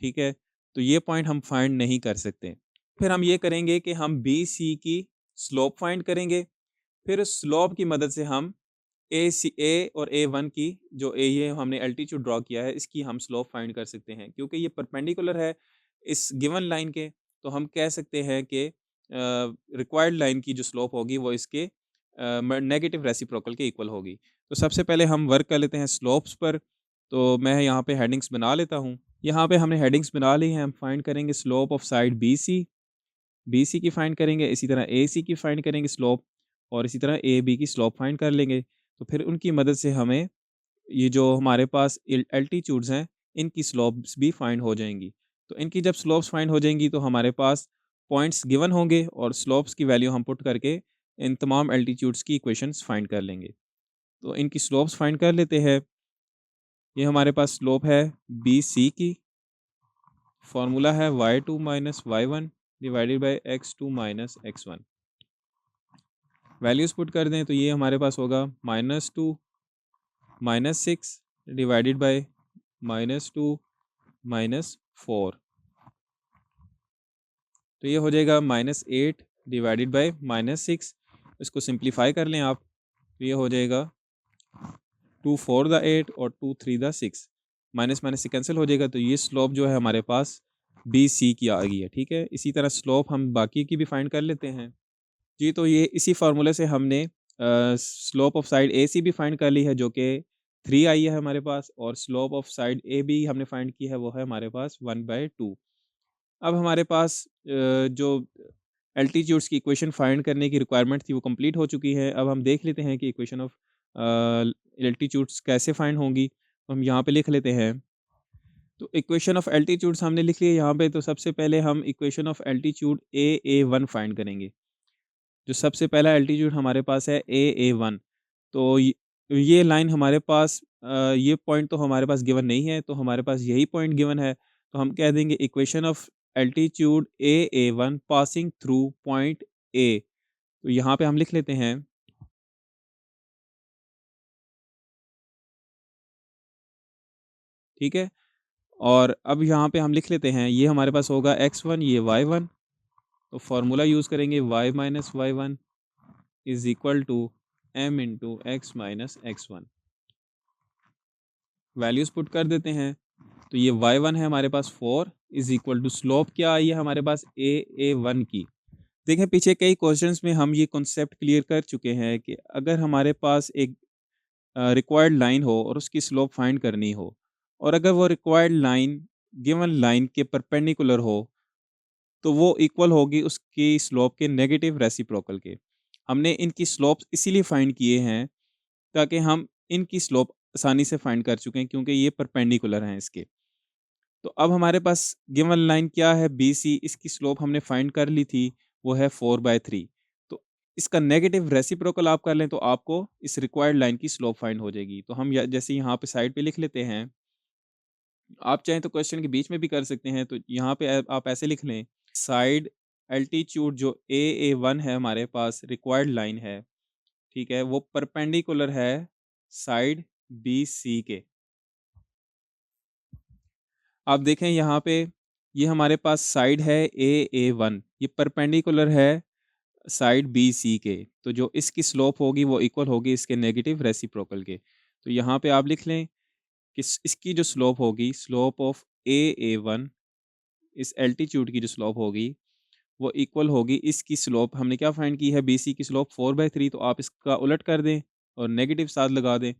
ठीक है। तो ये पॉइंट हम फाइंड नहीं कर सकते। फिर हम ये करेंगे कि हम BC की स्लोप फाइंड करेंगे। फिर स्लोप की मदद से हम ए और A1 की, जो ये हमने एल्टीट्यूड ड्रॉ किया है, इसकी हम स्लोप फाइंड कर सकते हैं। क्योंकि ये परपेंडिकुलर है इस गिवन लाइन के, तो हम कह सकते हैं कि रिक्वायर्ड लाइन की जो स्लोप होगी वो इसके नेगेटिव रेसिप्रोकल के इक्वल होगी। तो सबसे पहले हम वर्क कर लेते हैं स्लोप्स पर। तो मैं यहाँ पे हेडिंग्स बना लेता हूँ। यहाँ पे हमने हेडिंग्स बना ली हैं, हम फाइंड करेंगे slope of side BC, BC की फाइंड करेंगे, इसी तरह AC की फाइंड करेंगे स्लोप, और इसी तरह AB की स्लोप फाइंड कर लेंगे। तो फिर उनकी मदद से हमें ये जो हमारे पास एल्टीट्यूड्स हैं, इनकी स्लोप्स भी फाइंड हो जाएंगी। तो इनकी जब स्लोप्स फाइंड हो जाएंगी तो हमारे पास पॉइंट्स गिवन होंगे और स्लोप्स की वैल्यू हम पुट करके इन तमाम एल्टीट्यूड्स की इक्वेशंस फाइंड कर लेंगे। तो इनकी स्लोप्स फाइंड कर लेते हैं। ये हमारे पास स्लोप है BC की, फार्मूला है y2 minus y1 divided by x2 minus x1। Values put कर दें तो ये हमारे पास होगा -2 -6 डिवाइडेड बाई -2 -4। तो ये हो जाएगा -8 डिवाइडेड बाई -6। इसको सिंप्लीफाई कर लें आप, तो ये हो जाएगा 2 4 द 8 और 2 3 द 6, माइनस माइनस से कैंसिल हो जाएगा। तो ये स्लोप जो है हमारे पास BC की आ गई है। ठीक है, इसी तरह स्लोप हम बाकी की भी फाइंड कर लेते हैं। जी, तो ये इसी फार्मूले से हमने स्लोप ऑफ साइड AC भी फाइंड कर ली है, जो कि 3 आई है हमारे पास, और स्लोप ऑफ साइड AB हमने फाइंड की है, वो है हमारे पास 1/2। अब हमारे पास जो एल्टीट्यूड्स की इक्वेशन फाइंड करने की रिक्वायरमेंट थी वो कंप्लीट हो चुकी है। अब हम देख लेते हैं कि इक्वेशन ऑफ एल्टीट्यूड्स कैसे फाइंड होंगी। तो हम यहाँ पे लिख लेते हैं। तो इक्वेशन ऑफ एल्टीट्यूड्स हमने लिख ली है यहाँ पे। तो सबसे पहले हम equation of altitude AA1 find करेंगे। जो सबसे पहला एल्टीट्यूड हमारे पास है AA1। तो ये लाइन हमारे पास ये पॉइंट तो हमारे पास गिवन नहीं है, तो हमारे पास यही पॉइंट गिवन है। तो हम कह देंगे equation of altitude AA1 passing through point A। तो यहाँ पे हम लिख लेते हैं। ठीक है, और अब यहाँ पे हम लिख लेते हैं, ये हमारे पास होगा x1, ये y1। तो फॉर्मूला यूज़ करेंगे y minus y1 is equal to m into x minus x1। Values put कर देते हैं। तो ये y1 है हमारे पास 4 इज इक्वल टू स्लोप क्या आई है हमारे पास AA1 की। देखें, पीछे कई क्वेश्चंस में हम ये कॉन्सेप्ट क्लियर कर चुके हैं कि अगर हमारे पास एक रिक्वायर्ड लाइन हो और उसकी स्लोप फाइंड करनी हो, और अगर वो रिक्वायर्ड लाइन गिवन लाइन के परपेंडिकुलर हो, तो वो इक्वल होगी उसकी स्लोप के नेगेटिव रेसिप्रोकल के। हमने इनकी स्लोप्स इसीलिए फाइंड किए हैं ताकि हम इनकी स्लोप आसानी से फाइंड कर चुके हैं, क्योंकि ये परपेंडिकुलर हैं इसके। तो अब हमारे पास गिवन लाइन क्या है BC, इसकी स्लोप हमने फाइंड कर ली थी, वो है 4/3। तो इसका नेगेटिव रेसिप्रोकल आप कर लें तो आपको इस रिक्वायर्ड लाइन की स्लोप फाइंड हो जाएगी। तो हम जैसे यहाँ पे साइड पे लिख लेते हैं। आप चाहें तो क्वेश्चन के बीच में भी कर सकते हैं। तो यहाँ पे आप ऐसे लिख लें, साइड एल्टीट्यूड जो AA1 है हमारे पास रिक्वायर्ड लाइन है, ठीक है, वो परपेंडिकुलर है साइड BC के। आप देखें यहाँ पे, ये हमारे पास साइड है AA1, ये परपेंडिकुलर है साइड BC के। तो जो इसकी स्लोप होगी वो इक्वल होगी इसके नेगेटिव रेसिप्रोकल के। तो यहाँ पे आप लिख लें कि इसकी जो स्लोप होगी, स्लोप ऑफ AA1, इस एल्टीट्यूड की जो स्लोप होगी वो इक्वल होगी इसकी स्लोप, हमने क्या फाइंड की है BC की स्लोप 4/3। तो आप इसका उलट कर दें और नेगेटिव साथ लगा दें।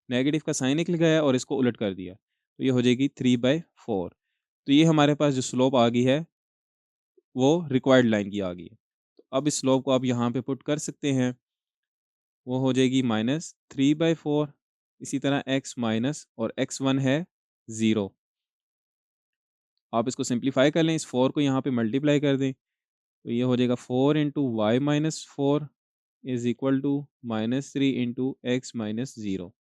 नेगेटिव का साइन निकल गया और इसको उलट कर दिया, तो ये हो जाएगी 3/4। तो ये हमारे पास जो स्लोप आ गई है वो रिक्वायर्ड लाइन की आ गई है। तो अब इस स्लोप को आप यहाँ पे पुट कर सकते हैं, वो हो जाएगी -3/4। इसी तरह x माइनस और x1 है 0। आप इसको सिंप्लीफाई कर लें, इस 4 को यहाँ पे मल्टीप्लाई कर दें, तो ये हो जाएगा 4 into y minus 4 is equal to -3 into x minus 0।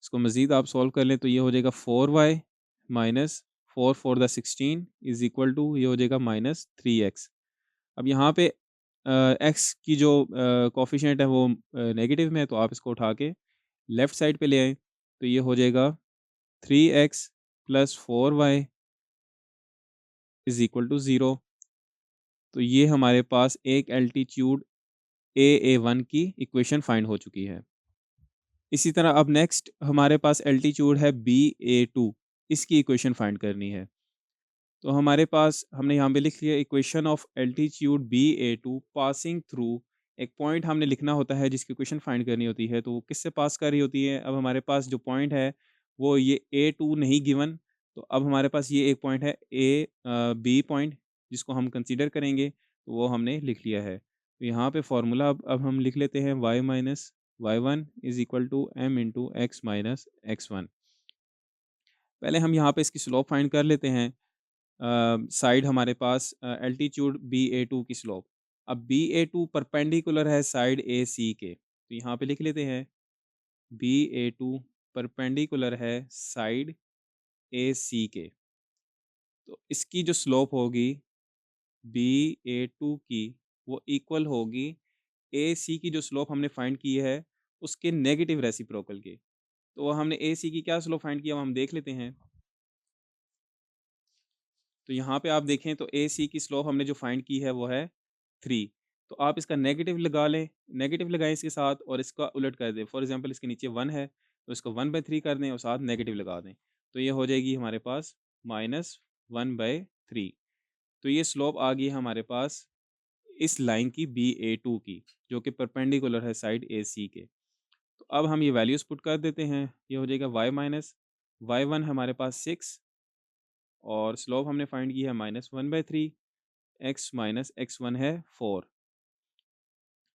इसको मज़ीद आप सॉल्व कर लें तो ये हो जाएगा 4y minus 4 4 the 16 is equal to, ये हो जाएगा -3x। अब यहाँ पे एक्स की जो कोफिशिएंट है वो नेगेटिव में है, तो आप इसको उठा के लेफ़्ट साइड पे ले आएँ, तो ये हो जाएगा 3x plus 4y is equal to 0। तो ये हमारे पास एक एल्टीट्यूड AA1 की इक्वेशन फाइंड हो चुकी है। इसी तरह अब नेक्स्ट हमारे पास एल्टीट्यूड है BA2, इसकी इक्वेशन फाइंड करनी है। तो हमारे पास हमने यहाँ पे लिख लिया equation of altitude BA2 passing through एक पॉइंट हमने लिखना होता है जिसकी इक्वेशन फाइंड करनी होती है, तो वो किससे पास कर रही होती है? अब हमारे पास जो पॉइंट है वो ये A2 नहीं गिवन, तो अब हमारे पास ये एक पॉइंट है B पॉइंट जिसको हम कंसीडर करेंगे, तो वो हमने लिख लिया है। तो यहाँ पे फ़ॉर्मूला अब हम लिख लेते हैं y minus y1 is equal to m into x minus x1। पहले हम यहाँ पे इसकी स्लोप फाइंड कर लेते हैं। साइड हमारे पास एल्टीट्यूड BA2 की स्लोप। अब BA2 परपेंडिकुलर है साइड AC के, तो यहाँ पे लिख लेते हैं BA2 परपेंडिकुलर है साइड AC के। तो इसकी जो स्लोप होगी BA2 की, वो इक्वल होगी AC की जो स्लोप हमने फाइंड की है उसके नेगेटिव रेसिप्रोकल के। तो हमने AC की क्या स्लोप फाइंड किया वो हम देख लेते हैं। तो यहाँ पे आप देखें तो AC की स्लोप हमने जो फाइंड की है वो है 3। तो आप इसका नेगेटिव लगा लें, नेगेटिव लगाएँ इसके साथ और इसका उलट कर दें। फॉर एग्ज़ाम्पल इसके नीचे 1 है, तो इसको 1/3 कर दें और साथ नेगेटिव लगा दें। तो ये हो जाएगी हमारे पास -1/3। तो ये स्लोप आ गई हमारे पास इस लाइन की BA2 की, जो कि परपेंडिकुलर है साइड AC के। तो अब हम ये वैल्यूज़ पुट कर देते हैं। ये हो जाएगा y माइनस y1 हमारे पास 6 और स्लोप हमने फाइंड की है -1/3, x माइनस x1 है 4।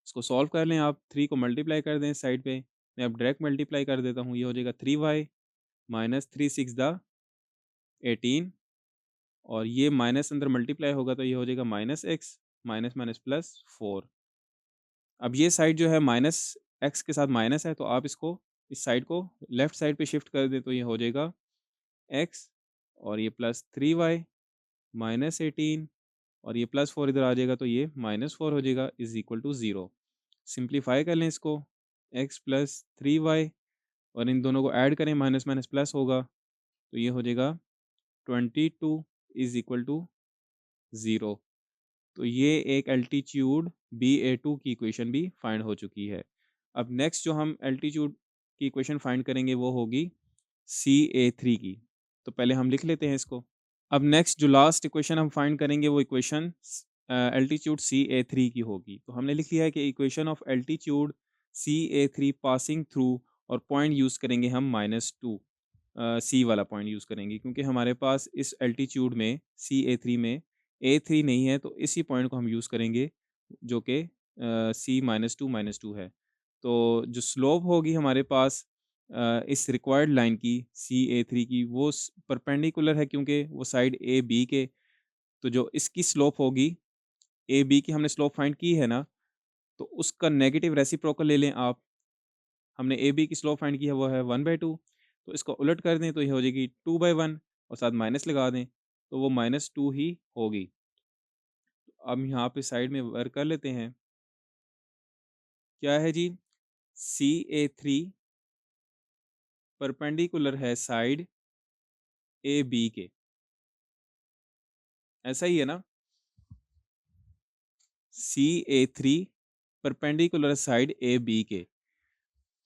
इसको सॉल्व कर लें आप, 3 को मल्टीप्लाई कर दें इस साइड पे। मैं अब डायरेक्ट मल्टीप्लाई कर देता हूँ, ये हो जाएगा 3y माइनस 3 6 द 18 और ये माइनस अंदर मल्टीप्लाई होगा तो ये हो जाएगा -x माइनस माइनस प्लस 4। अब ये साइड जो है माइनस x के साथ माइनस है, तो आप इसको इस साइड को लेफ्ट साइड पे शिफ्ट कर दें तो ये हो जाएगा x और ये प्लस 3y माइनस 18 और ये प्लस 4 इधर आ जाएगा तो ये -4 हो जाएगा इज़ इक्वल टू 0। सिंप्लीफाई कर लें इसको, x प्लस 3y और इन दोनों को ऐड करें माइनस माइनस प्लस होगा, तो ये हो जाएगा 22 इज़ इक्वल टू 0। तो ये एक एल्टीट्यूड BA2 की इक्वेशन भी फाइंड हो चुकी है। अब नेक्स्ट जो हम एल्टीट्यूड की इक्वेशन फाइंड करेंगे वो होगी CA3 की। तो पहले हम लिख लेते हैं इसको। अब नेक्स्ट जो लास्ट इक्वेशन हम फाइंड करेंगे वो इक्वेशन एल्टीट्यूड CA3 की होगी। तो हमने लिख लिया है कि equation of altitude CA3 passing through और पॉइंट यूज़ करेंगे हम -2 C वाला पॉइंट यूज़ करेंगे क्योंकि हमारे पास इस एल्टीट्यूड में CA3 में A3 नहीं है तो इसी पॉइंट को हम यूज़ करेंगे जो कि C -2 है। तो जो स्लोप होगी हमारे पास इस रिक्वायर्ड लाइन की CA3 की वो परपेंडिकुलर है क्योंकि वो साइड AB के, तो जो इसकी स्लोप होगी AB की हमने स्लोप फाइंड की है ना, तो उसका नेगेटिव रेसिप्रोकल ले लें आप। हमने AB की स्लोप फाइंड की है वो है 1/2, तो इसको उलट कर दें तो ये हो जाएगी 2/1 और साथ माइनस लगा दें, तो वो -2 ही होगी। अब यहाँ पे साइड में वर्क कर लेते हैं। क्या है जी? CA3 परपेंडिकुलर है साइड AB के। ऐसा ही है ना? CA3 परपेंडिकुलर साइड AB के।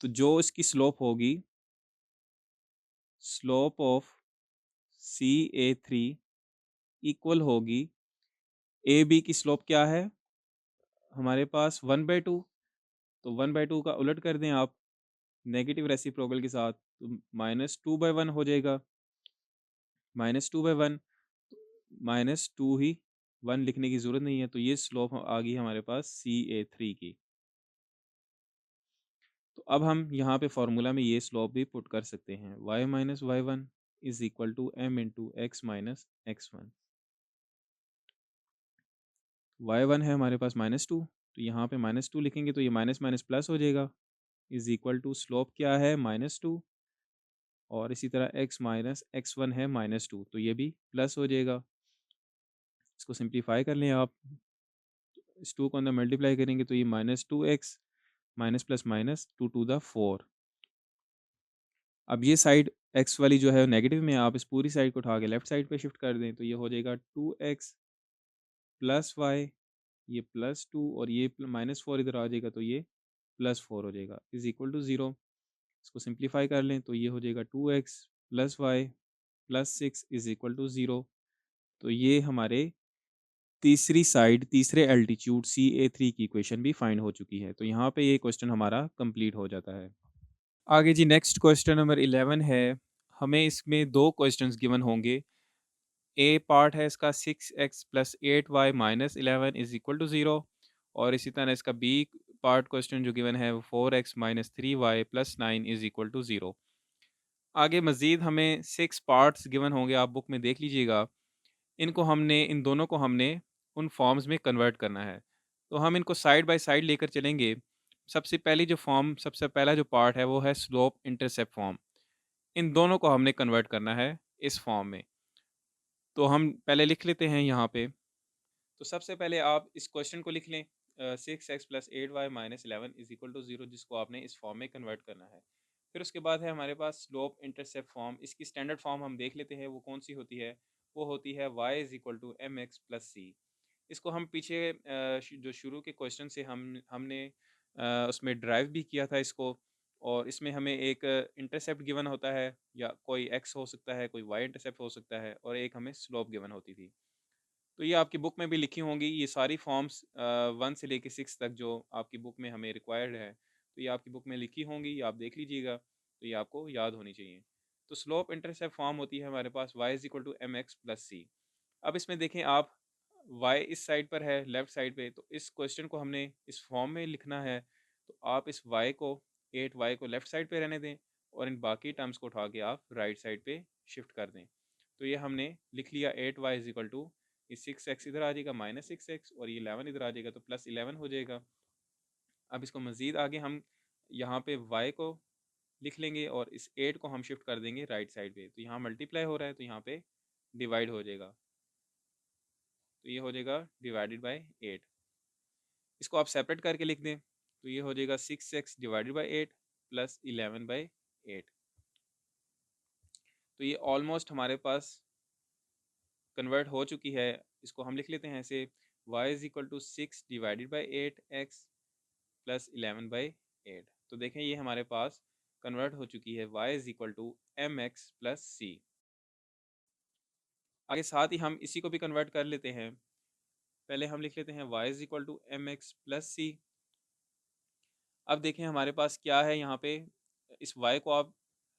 तो जो इसकी स्लोप होगी, स्लोप ऑफ CA3 इक्वल होगी AB की स्लोप क्या है? हमारे पास 1/2, तो 1/2 का उलट कर दें आप नेगेटिव रेसिप्रोकल के साथ, तो -2/1 हो जाएगा। -2/1 -2 ही, 1 लिखने की ज़रूरत नहीं है, तो ये स्लोप आ गई हमारे पास CA3 की। तो अब हम यहाँ पे फ़ॉर्मूला में ये स्लोप भी पुट कर सकते हैं, y minus y1 is equal to m into x minus x1। y1 है हमारे पास -2, तो यहाँ पे -2 लिखेंगे तो ये माइनस माइनस प्लस हो जाएगा, इज़ इक्वल टू स्लोप क्या है -2 और इसी तरह x माइनस x1 है -2, तो ये भी प्लस हो जाएगा। इसको सिंप्लीफाई कर लें आप, इस 2 को अंदर मल्टीप्लाई करेंगे तो ये -2x minus plus minus 2 to the 4। अब ये साइड x वाली जो है नेगेटिव में, आप इस पूरी साइड को उठा के लेफ्ट साइड पे शिफ्ट कर दें तो ये हो जाएगा 2x प्लस वाई, ये +2 और ये -4 इधर आ जाएगा तो ये +4 हो जाएगा इज़ इक्वल टू 0। इसको सिंप्लीफाई कर लें तो ये हो जाएगा 2x plus y plus 6 is equal to 0। तो ये हमारे तीसरी साइड तीसरे एल्टीट्यूड CA3 की इक्वेशन भी फाइंड हो चुकी है। तो यहाँ पे ये क्वेश्चन हमारा कंप्लीट हो जाता है। आगे जी नेक्स्ट क्वेश्चन नंबर 11 है। हमें इसमें 2 क्वेश्चंस गिवन होंगे। ए पार्ट है इसका 6x plus 8y minus 11 is equal to 0 और इसी तरह इसका बी पार्ट क्वेश्चन जो गिवन है वो 4x minus 3y plus 9 is equal to 0। आगे मज़ीद हमें 6 पार्ट्स गिवन होंगे, आप बुक में देख लीजिएगा। इन दोनों को हमने उन फॉर्म्स में कन्वर्ट करना है। तो हम इनको साइड बाय साइड लेकर चलेंगे। सबसे पहला जो पार्ट है वो है स्लोप इंटरसेप्ट फॉर्म। इन दोनों को हमने कन्वर्ट करना है इस फॉर्म में। तो हम पहले लिख लेते हैं यहाँ पे। तो सबसे पहले आप इस क्वेश्चन को लिख लें, 6x plus 8y minus 11 is equal to 0, जिसको आपने इस फॉर्म में कन्वर्ट करना है। फिर उसके बाद है हमारे पास स्लोप इंटरसेप्ट फॉर्म। इसकी स्टैंडर्ड फॉर्म हम देख लेते हैं वो कौन सी होती है। वो होती है y is equal to M X plus C. इसको हम पीछे जो शुरू के क्वेश्चन से हमने उसमें ड्राइव भी किया था इसको। और इसमें हमें एक इंटरसेप्ट गिवन होता है, या कोई x हो सकता है, कोई y इंटरसेप्ट हो सकता है, और एक हमें स्लोप गिवन होती थी। तो ये आपकी बुक में भी लिखी होंगी ये सारी फॉर्म्स, 1 से लेके 6 तक जो आपकी बुक में हमें रिक्वायर्ड है। तो ये आपकी बुक में लिखी होंगी, ये आप देख लीजिएगा। तो ये आपको याद होनी चाहिए। तो स्लोप इंटरसेप्ट फॉर्म होती है हमारे पास y is equal to M X plus C. अब इसमें देखें आप, y इस साइड पर है लेफ्ट साइड पे, तो इस क्वेश्चन को हमने इस फॉर्म में लिखना है। तो आप इस y को 8y को लेफ्ट साइड पे रहने दें और इन बाकी टर्म्स को उठा के आप राइट साइड पे शिफ्ट कर दें। तो ये हमने लिख लिया 8y इज इक्वल टू, ये 6x इधर आ जाएगा माइनस 6x, और ये 11 इधर आ जाएगा तो प्लस 11 हो जाएगा। अब इसको मज़ीद आगे हम यहाँ पे y को लिख लेंगे और इस 8 को हम शिफ्ट कर देंगे राइट साइड पे। तो यहाँ मल्टीप्लाई हो रहा है तो यहाँ पे डिवाइड हो जाएगा। तो ये हो जाएगा डिवाइडेड बाय 8। इसको आप सेपरेट करके लिख दें तो ये हो जाएगा 6x डिवाइडेड बाई 8 प्लस 11/8। तो ये ऑलमोस्ट हमारे पास कन्वर्ट हो चुकी है। इसको हम लिख लेते हैं ऐसे, y is equal to 6 divided by 8x plus 11/8। तो देखें ये हमारे पास कन्वर्ट हो चुकी है y is equal to M X plus C. आगे साथ ही हम इसी को भी कन्वर्ट कर लेते हैं। पहले हम लिख लेते हैं y is equal to M X plus C. अब देखें हमारे पास क्या है यहाँ पे। इस y को आप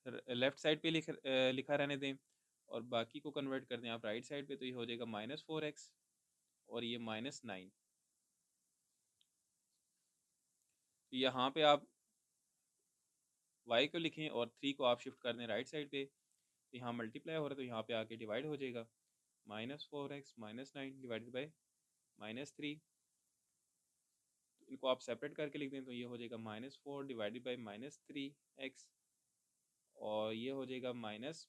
लेफ्ट साइड पे लिखा रहने दें और बाकी को कन्वर्ट कर दें आप राइट साइड पे। तो ये हो जाएगा -4x और ये -9। तो यहाँ पे आप y को लिखें और 3 को आप शिफ्ट कर दें राइट साइड पे। तो यहाँ मल्टीप्लाई हो रहा है तो यहाँ पे आके डिवाइड हो जाएगा। -4x -9 divided by -3। इनको आप सेपरेट करके लिख दें तो ये हो जाएगा -4 डिवाइडेड बाई -3x, और ये हो जाएगा माइनस,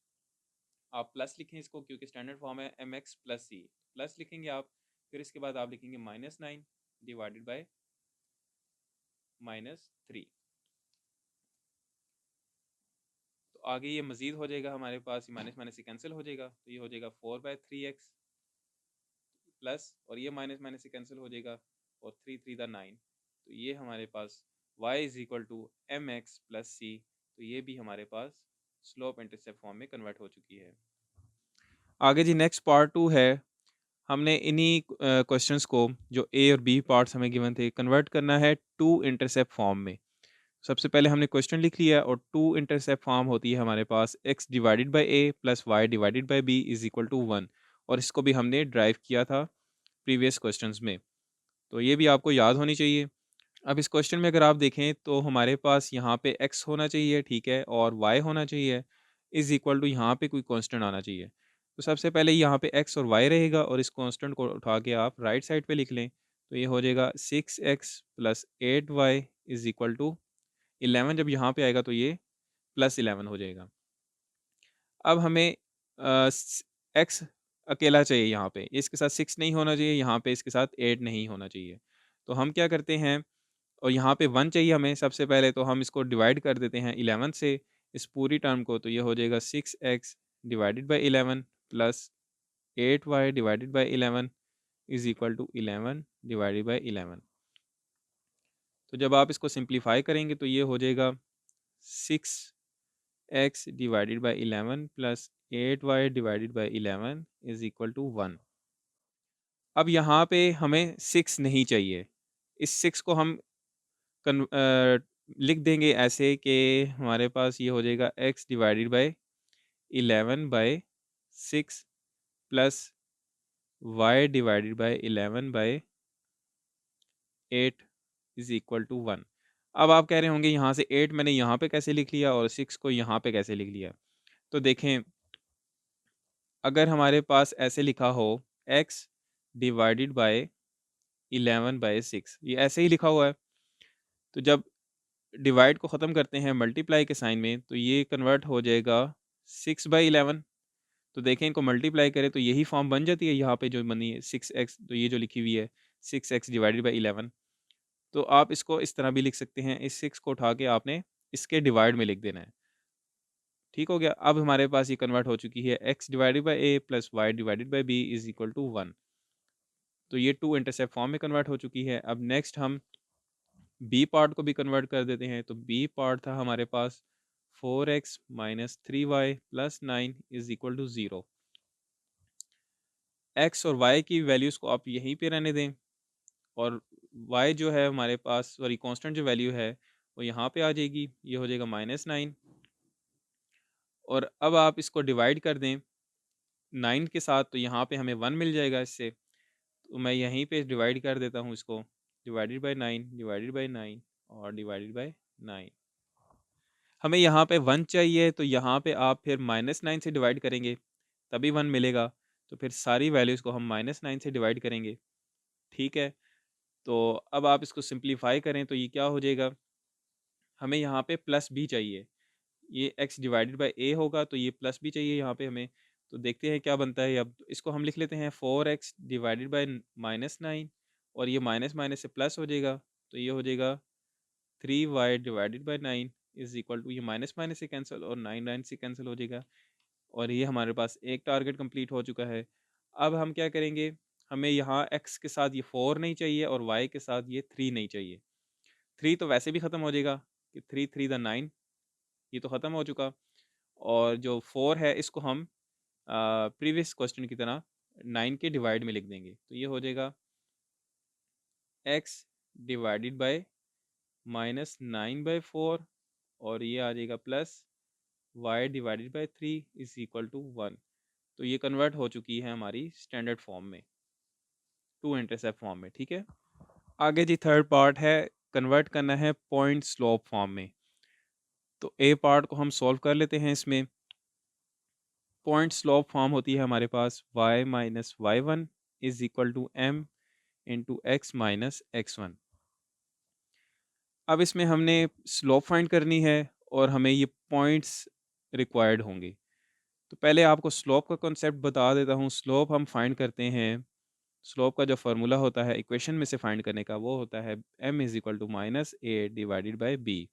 आप प्लस लिखें इसको क्योंकि स्टैंडर्ड फॉर्म है एम एक्स प्लस सी। प्लस लिखेंगे आप, फिर इसके बाद आप लिखेंगे -9 डिवाइडेड बाय -3। तो आगे ये मज़ीद हो जाएगा हमारे पास, माइनस माइनस से कैंसिल हो जाएगा तो ये हो जाएगा 4/3x प्लस, और ये माइनस माइनस से कैंसिल हो जाएगा और 3 3 दा 9। तो ये हमारे पास y is equal to M X plus C. तो ये भी हमारे पास स्लोप इंटरसेप्ट फॉर्म में कन्वर्ट हो चुकी है। आगे जी नेक्स्ट पार्ट 2 है। हमने इन्हीं क्वेश्चंस को जो ए और बी पार्ट्स हमें गिवन थे कन्वर्ट करना है टू इंटरसेप्ट फॉर्म में। सबसे पहले हमने क्वेश्चन लिख लिया और टू इंटरसेप्ट फॉर्म होती है हमारे पास x divided by A plus y divided by B is equal to 1, और इसको भी हमने ड्राइव किया था प्रीवियस क्वेश्चंस में। तो ये भी आपको याद होनी चाहिए। अब इस क्वेश्चन में अगर आप देखें तो हमारे पास यहाँ पे x होना चाहिए, ठीक है, और y होना चाहिए, इज़ इक्वल टू यहाँ पे कोई कांस्टेंट आना चाहिए। तो सबसे पहले यहाँ पे x और y रहेगा और इस कांस्टेंट को उठा के आप राइट साइड पे लिख लें। तो ये हो जाएगा 6x plus 8y is equal to 11। जब यहाँ पे आएगा तो ये प्लस 11 हो जाएगा। अब हमें x अकेला चाहिए यहाँ पे, इसके साथ 6 नहीं होना चाहिए, यहाँ पे इसके साथ 8 नहीं होना चाहिए। तो हम क्या करते हैं, और यहाँ पे 1 चाहिए हमें सबसे पहले, तो हम इसको डिवाइड कर देते हैं 11 से इस पूरी टर्म को। तो ये हो जाएगा 6x divided by 11 plus 8y divided by 11 is equal to 11 divided by 11। तो जब आप इसको सिंप्लीफाई करेंगे तो ये हो जाएगा 6x divided by 11 plus 8y divided by 11 is equal to 1। अब यहाँ पे हमें 6 नहीं चाहिए। इस 6 को हम लिख देंगे ऐसे कि हमारे पास ये हो जाएगा x divided by 11/6 plus y divided by 11/8 is equal to 1। अब आप कह रहे होंगे यहाँ से 8 मैंने यहाँ पे कैसे लिख लिया और 6 को यहाँ पे कैसे लिख लिया? तो देखें, अगर हमारे पास ऐसे लिखा हो x डिवाइडेड बाय 11/6, ये ऐसे ही लिखा हुआ है। तो जब डिवाइड को ख़त्म करते हैं मल्टीप्लाई के साइन में, तो ये कन्वर्ट हो जाएगा 6/11। तो देखें, इनको मल्टीप्लाई करें तो यही फॉर्म बन जाती है यहाँ पे जो बनी है 6x, तो ये जो लिखी हुई है 6x डिवाइडेड बाय 11। तो आप इसको इस तरह भी लिख सकते हैं, इस 6 को उठा के आपने इसके डिवाइड में लिख देना है। ठीक हो गया? अब हमारे पास ये कन्वर्ट हो चुकी है x divided by a plus y divided by b is equal to 1। तो ये 2 इंटरसेप्ट फॉर्म में कन्वर्ट हो चुकी है। अब नेक्स्ट हम बी पार्ट को भी कन्वर्ट कर देते हैं। तो बी पार्ट था हमारे पास 4x minus 3y plus 9 is equal to 0। x और y की वैल्यूज़ को आप यहीं पे रहने दें और y जो है हमारे पास, सॉरी कांस्टेंट जो वैल्यू है वो यहाँ पे आ जाएगी, ये हो जाएगा -9। और अब आप इसको डिवाइड कर दें 9 के साथ, तो यहाँ पे हमें 1 मिल जाएगा इससे। तो मैं यहीं पे डिवाइड कर देता हूँ इसको, डिवाइडेड बाय 9 डिवाइडेड बाय 9 और डिवाइडेड बाय 9। हमें यहाँ पे 1 चाहिए, तो यहाँ पे आप फिर -9 से डिवाइड करेंगे तभी 1 मिलेगा। तो फिर सारी वैल्यूज़ को हम -9 से डिवाइड करेंगे। ठीक है? तो अब आप इसको सिंप्लीफाई करें तो ये क्या हो जाएगा, हमें यहाँ पे प्लस भी चाहिए। ये x डिवाइडेड बाय a होगा, तो ये प्लस भी चाहिए यहाँ पे हमें। तो देखते हैं क्या बनता है अब। इसको हम लिख लेते हैं 4x डिवाइडेड बाय -9 और ये माइनस माइनस से प्लस हो जाएगा। तो ये हो जाएगा 3y divided by 9 is equal to, ये माइनस माइनस से कैंसिल और 9 से कैंसिल हो जाएगा। और ये हमारे पास एक टारगेट कंप्लीट हो चुका है। अब हम क्या करेंगे, हमें यहाँ x के साथ ये 4 नहीं चाहिए और y के साथ ये 3 नहीं चाहिए। 3 तो वैसे भी ख़त्म हो जाएगा कि 3 3 द 9, ये तो ख़त्म हो चुका। और जो 4 है इसको हम प्रीवियस क्वेश्चन की तरह 9 के डिवाइड में लिख देंगे। तो ये हो जाएगा x डिवाइडेड बाय -9/4 और ये आ जाएगा plus y divided by 3 is equal to 1। तो ये कन्वर्ट हो चुकी है हमारी स्टैंडर्ड फॉर्म में, 2 इंटरसेप्ट फॉर्म में। ठीक है? आगे जी थर्ड पार्ट है, कन्वर्ट करना है पॉइंट स्लोप फॉर्म में। तो ए पार्ट को हम सॉल्व कर लेते हैं। इसमें पॉइंट स्लोप फॉर्म होती है हमारे पास y minus y1 is equal to m into x minus x1। अब इसमें हमने स्लोप फाइंड करनी है और हमें ये पॉइंट्स रिक्वायर्ड होंगे। तो पहले आपको स्लोप का कॉन्सेप्ट बता देता हूँ। स्लोप हम फाइंड करते हैं, स्लोप का जो फार्मूला होता है इक्वेशन में से फाइंड करने का, वो होता है m is equal to minus A divided by b.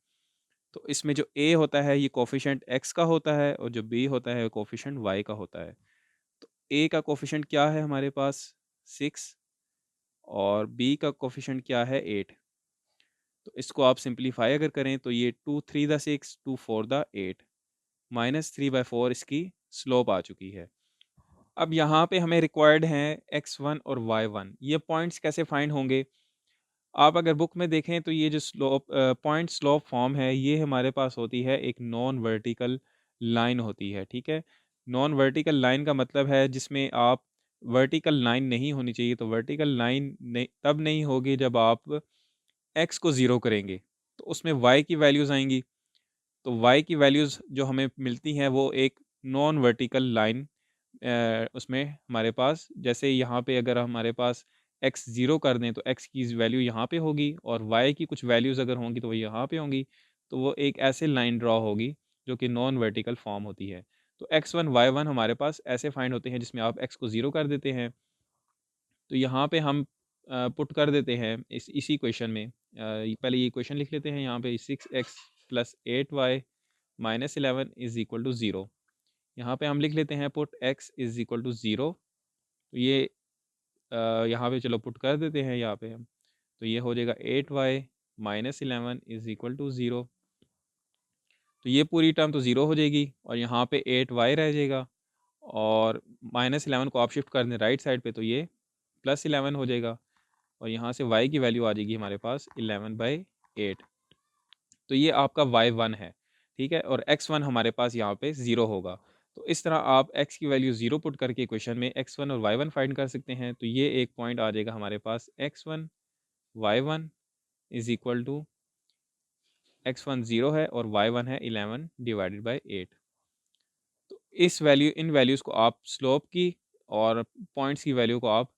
तो इसमें जो a होता है ये कोफिशेंट x का होता है और जो b होता है कोफिशेंट y का होता है। तो a का कोफिशेंट क्या है हमारे पास 6 और b का कोफिशेंट क्या है 8। तो इसको आप सिंप्लीफाई अगर करें तो ये 2 3 द 6 2 4 द 8 -3/4 इसकी स्लोप आ चुकी है। अब यहाँ पे हमें रिक्वायर्ड हैं x1 और y1। ये पॉइंट्स कैसे फाइंड होंगे? आप अगर बुक में देखें तो ये जो स्लोप पॉइंट स्लोप फॉर्म है ये हमारे पास होती है एक नॉन वर्टिकल लाइन होती है। ठीक है? नॉन वर्टिकल लाइन का मतलब है जिसमें आप वर्टिकल लाइन नहीं होनी चाहिए। तो वर्टिकल लाइन नहीं, तब नहीं होगी जब आप x को ज़ीरो करेंगे तो उसमें y की वैल्यूज़ आएंगी। तो y की वैल्यूज़ जो हमें मिलती हैं वो एक नॉन वर्टिकल लाइन उसमें हमारे पास, जैसे यहाँ पे अगर हमारे पास x ज़ीरो कर दें तो x की वैल्यू यहाँ पे होगी और y की कुछ वैल्यूज़ अगर होंगी तो वो यहाँ पे होंगी। तो वो एक ऐसे लाइन ड्रॉ होगी जो कि नॉन वर्टिकल फॉर्म होती है। तो x1 y1 हमारे पास ऐसे फाइंड होते हैं जिसमें आप x को ज़ीरो कर देते हैं। तो यहाँ पे हम पुट कर देते हैं इसी क्वेश्चन में। पहले ये क्वेश्चन लिख लेते हैं यहाँ पे 6x plus 8y minus 11 is equal to 0। यहाँ पे हम लिख लेते हैं put x is equal to 0। तो ये यहाँ पे चलो पुट कर देते हैं यहाँ पे हम। तो ये हो जाएगा 8y minus 11 is equal to 0। तो ये पूरी टर्म तो 0 हो जाएगी और यहाँ पे 8y रह जाएगा और -11 को आप शिफ्ट कर दें राइट साइड पे तो ये प्लस 11 हो जाएगा और यहाँ से y की वैल्यू आ जाएगी हमारे पास 11/8। तो ये आपका y1 है, ठीक है, और x1 हमारे पास यहाँ पे 0 होगा। तो इस तरह आप x की वैल्यू 0 पुट करके इक्वेशन में x1 और y1 फाइंड कर सकते हैं। तो ये एक पॉइंट आ जाएगा हमारे पास x1 y1 is equal to x1 0 है और y1 है 11/8। तो इन वैल्यूज़ को आप स्लोप की और पॉइंट्स की वैल्यू को आप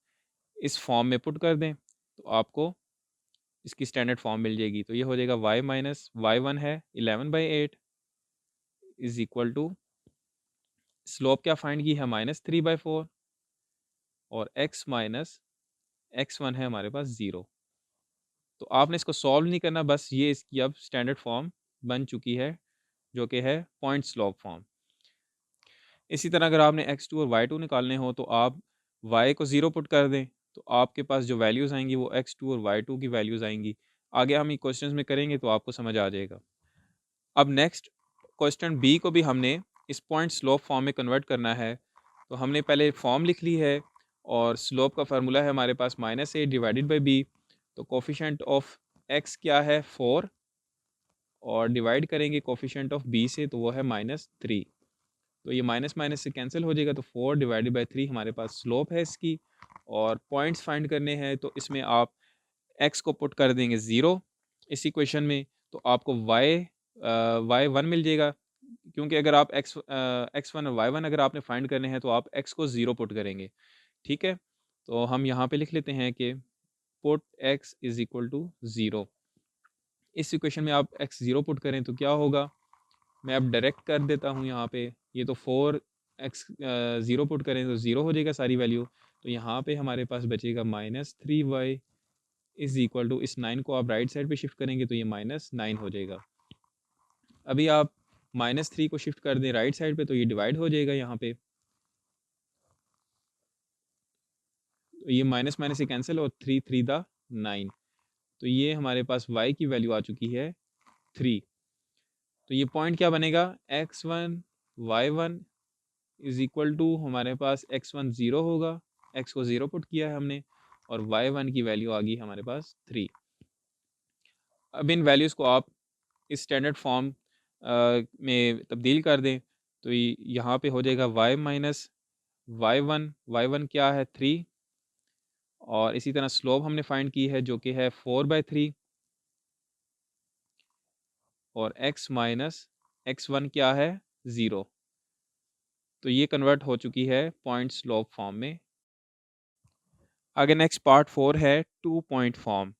इस फॉर्म में पुट कर दें तो आपको इसकी स्टैंडर्ड फॉर्म मिल जाएगी। तो ये हो जाएगा y माइनस y1 है 11/8 इज इक्वल टू स्लोप क्या फाइंड की है -3/4 और x माइनस x1 है हमारे पास 0। तो आपने इसको सॉल्व नहीं करना, बस ये इसकी अब स्टैंडर्ड फॉर्म बन चुकी है जो कि है पॉइंट स्लोप फॉर्म। इसी तरह अगर आपने x2 और y2 निकालने हो तो आप y को 0 पुट कर दें तो आपके पास जो वैल्यूज़ आएंगी वो x2 और y2 की वैल्यूज़ आएंगी। आगे हम ये क्वेश्चंस में करेंगे तो आपको समझ आ जाएगा। अब नेक्स्ट क्वेश्चन बी को भी हमने इस पॉइंट स्लोप फॉर्म में कन्वर्ट करना है। तो हमने पहले फॉर्म लिख ली है और स्लोप का फार्मूला है हमारे पास -8 डिवाइडेड बाई बी। तो कोफिशेंट ऑफ x क्या है 4 और डिवाइड करेंगे कोफिशेंट ऑफ b से तो वो है -3। तो ये माइनस माइनस से कैंसिल हो जाएगा तो 4/3 हमारे पास स्लोप है इसकी। और पॉइंट्स फाइंड करने हैं तो इसमें आप x को पुट कर देंगे 0 इस इक्वेशन में तो आपको y1 मिल जाएगा। क्योंकि अगर आप x1 और y1 अगर आपने फाइंड करने हैं तो आप x को 0 पुट करेंगे, ठीक है। तो हम यहाँ पे लिख लेते हैं कि put x is equal to 0। इस इक्वेशन में आप x 0 पुट करें तो क्या होगा, मैं अब डायरेक्ट कर देता हूँ यहाँ पे। ये तो 4x 0 पुट करें तो 0 हो जाएगा सारी वैल्यू। तो यहाँ पे हमारे पास बचेगा -3y इज इक्वल टू, इस 9 को आप राइट साइड पे शिफ्ट करेंगे तो ये -9 हो जाएगा। अभी आप -3 को शिफ्ट कर दें राइट साइड पे तो ये डिवाइड हो जाएगा यहाँ पे। तो ये माइनस माइनस से कैंसिल और 3 3 दा 9। तो ये हमारे पास y की वैल्यू आ चुकी है 3। तो ये पॉइंट क्या बनेगा, x1 y1 is equal to हमारे पास x1 0 होगा, x को 0 पुट किया है हमने और y1 की वैल्यू आ गई हमारे पास 3। अब इन वैल्यूज़ को आप इस स्टैंडर्ड फॉर्म में तब्दील कर दें तो यहाँ पे हो जाएगा y माइनस y1 क्या है 3 और इसी तरह स्लोप हमने फाइंड की है जो कि है 4/3 और x माइनस x1 क्या है 0। तो ये कन्वर्ट हो चुकी है पॉइंट स्लोप फॉर्म में। आगे नेक्स्ट पार्ट 4 है 2 पॉइंट फॉर्म।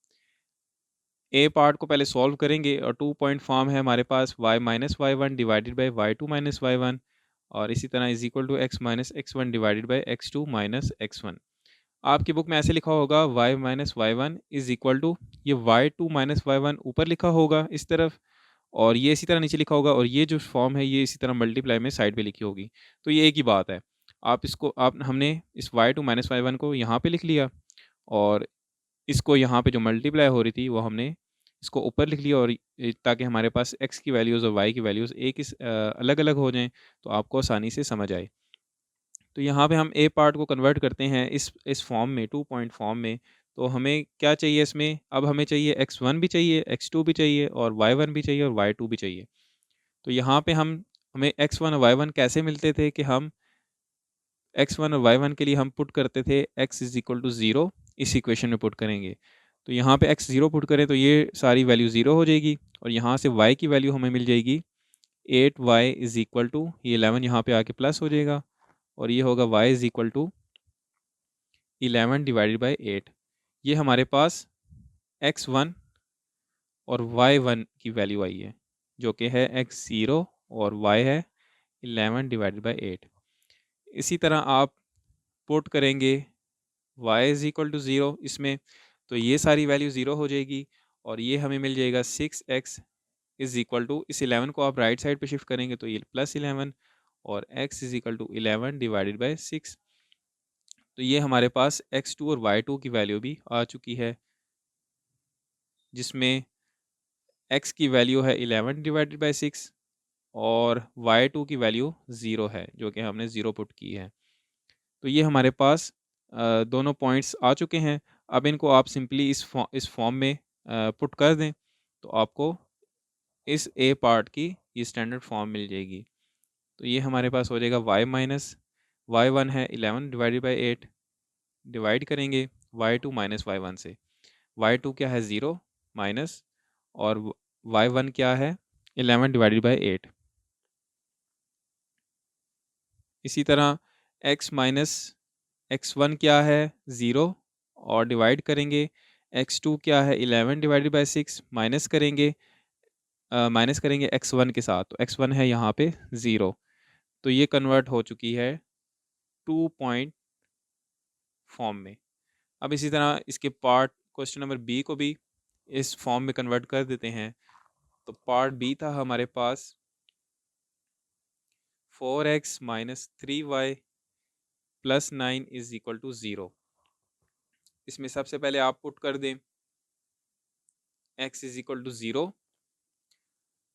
ए पार्ट को पहले सॉल्व करेंगे और 2 पॉइंट फॉर्म है हमारे पास y minus y1 divided by y2 minus y1 और इसी तरह is equal to x minus x1 divided by x2 minus x1। आपकी बुक में ऐसे लिखा होगा y minus y1 is equal to, ये y2 माइनस y1 ऊपर लिखा होगा इस तरफ और ये इसी तरह नीचे लिखा होगा और ये जो फॉर्म है ये इसी तरह मल्टीप्लाई में साइड पे लिखी होगी। तो ये एक ही बात है। आप हमने इस y2 माइनस y1 को यहाँ पे लिख लिया और इसको यहाँ पे जो मल्टीप्लाई हो रही थी वो हमने इसको ऊपर लिख लिया और ताकि हमारे पास x की वैल्यूज़ और y की वैल्यूज़ अलग अलग हो जाएं तो आपको आसानी से समझ आए। तो यहाँ पे हम ए पार्ट को कन्वर्ट करते हैं इस फॉर्म में 2 पॉइंट फॉर्म में। तो हमें क्या चाहिए इसमें, अब हमें चाहिए x1 भी चाहिए, x2 भी चाहिए और y1 भी चाहिए और y2 भी चाहिए। तो यहाँ पे हमें x1 और y1 कैसे मिलते थे कि हम x1 और y1 के लिए हम पुट करते थे x इज इक्वल टू 0 इस इक्वेशन में पुट करेंगे। तो यहाँ पे x 0 पुट करें तो ये सारी वैल्यू 0 हो जाएगी और यहाँ से y की वैल्यू हमें मिल जाएगी 8y इज इक्वल टू, ये 11 यहाँ पे आके प्लस हो जाएगा और ये होगा y is equal to 11 divided by 8। ये हमारे पास x1 और y1 की वैल्यू आई है जो कि है x0 और y है 11 डिवाइडेड बाई 8। इसी तरह आप पुट करेंगे y इज इक्वल टू 0 इसमें तो ये सारी वैल्यू 0 हो जाएगी और ये हमें मिल जाएगा 6x इज इक्वल टू, इस 11 को आप राइट साइड पे शिफ्ट करेंगे तो ये +11 और x is equal to 11 divided by 6। तो ये हमारे पास x2 और y2 की वैल्यू भी आ चुकी है जिसमें x की वैल्यू है 11 डिवाइडेड बाई 6 और y2 की वैल्यू 0 है जो कि हमने 0 पुट की है। तो ये हमारे पास दोनों पॉइंट्स आ चुके हैं। अब इनको आप सिंपली इस फॉर्म में पुट कर दें, तो आपको इस ए पार्ट की ये स्टैंडर्ड फॉर्म मिल जाएगी। तो ये हमारे पास हो जाएगा y माइनस वाई वन है 11 डिवाइडेड बाई 8, डिवाइड करेंगे y2 माइनस वाई वन से। y2 क्या है 0 माइनस, और y1 क्या है 11 डिवाइडेड बाई 8। इसी तरह x माइनस x1 क्या है 0, और डिवाइड करेंगे x2 क्या है 11 डिवाइडेड बाई 6, माइनस करेंगे x1 के साथ, तो x1 है यहाँ पे 0। तो ये कन्वर्ट हो चुकी है 2 पॉइंट फॉर्म में। अब इसी तरह इसके पार्ट क्वेश्चन नंबर बी को भी इस फॉर्म में कन्वर्ट कर देते हैं। तो पार्ट बी था हमारे पास 4x minus 3y plus 9 is equal to 0। इसमें सबसे पहले आप पुट कर दें x इज इक्वल टू 0,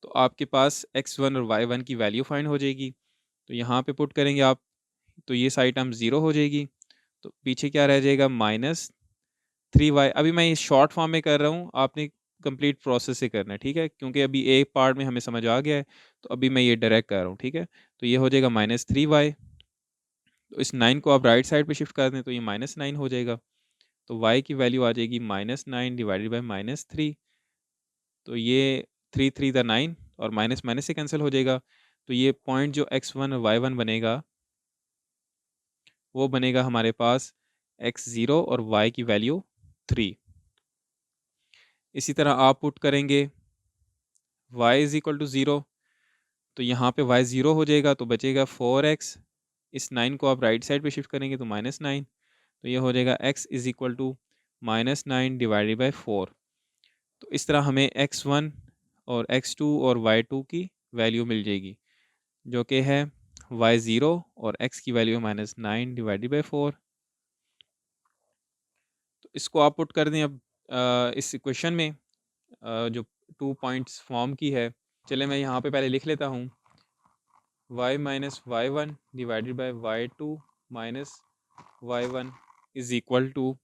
तो आपके पास x1 और y1 की वैल्यू फाइंड हो जाएगी। तो यहाँ पे पुट करेंगे आप, तो ये साइड टर्म 0 हो जाएगी। तो पीछे क्या रह जाएगा -3y। अभी मैं ये शॉर्ट फॉर्म में कर रहा हूँ, आपने कंप्लीट प्रोसेस से करना है, ठीक है, क्योंकि अभी एक पार्ट में हमें समझ आ गया है, तो अभी मैं ये डायरेक्ट कर रहा हूँ, ठीक है। तो ये हो जाएगा -3y। तो इस 9 को आप राइट साइड पे शिफ्ट कर दें, तो ये -9 हो जाएगा। तो y की वैल्यू आ जाएगी -9 डिवाइडेड बाई -3। तो ये 3 3 द 9, और माइनस माइनस से कैंसिल हो जाएगा। तो ये पॉइंट जो x1 और y1 बनेगा, वो बनेगा हमारे पास x0 और y की वैल्यू 3। इसी तरह आप पुट करेंगे y इज इक्वल टू 0, तो यहाँ पे y 0 हो जाएगा, तो बचेगा 4x। इस 9 को आप राइट साइड पे शिफ्ट करेंगे, तो -9। तो ये हो जाएगा x is equal to -9 divided by 4। तो इस तरह हमें x1 और x2 और y2 की वैल्यू मिल जाएगी, जो कि है y0 और x की वैल्यू -9 डिवाइडेड बाई 4। तो इसको आप पुट कर दें अब इस इक्वेशन में, जो 2 पॉइंट्स फॉर्म की है। चले मैं यहाँ पे पहले लिख लेता हूँ, y minus y one divided by y2 minus y one is equal to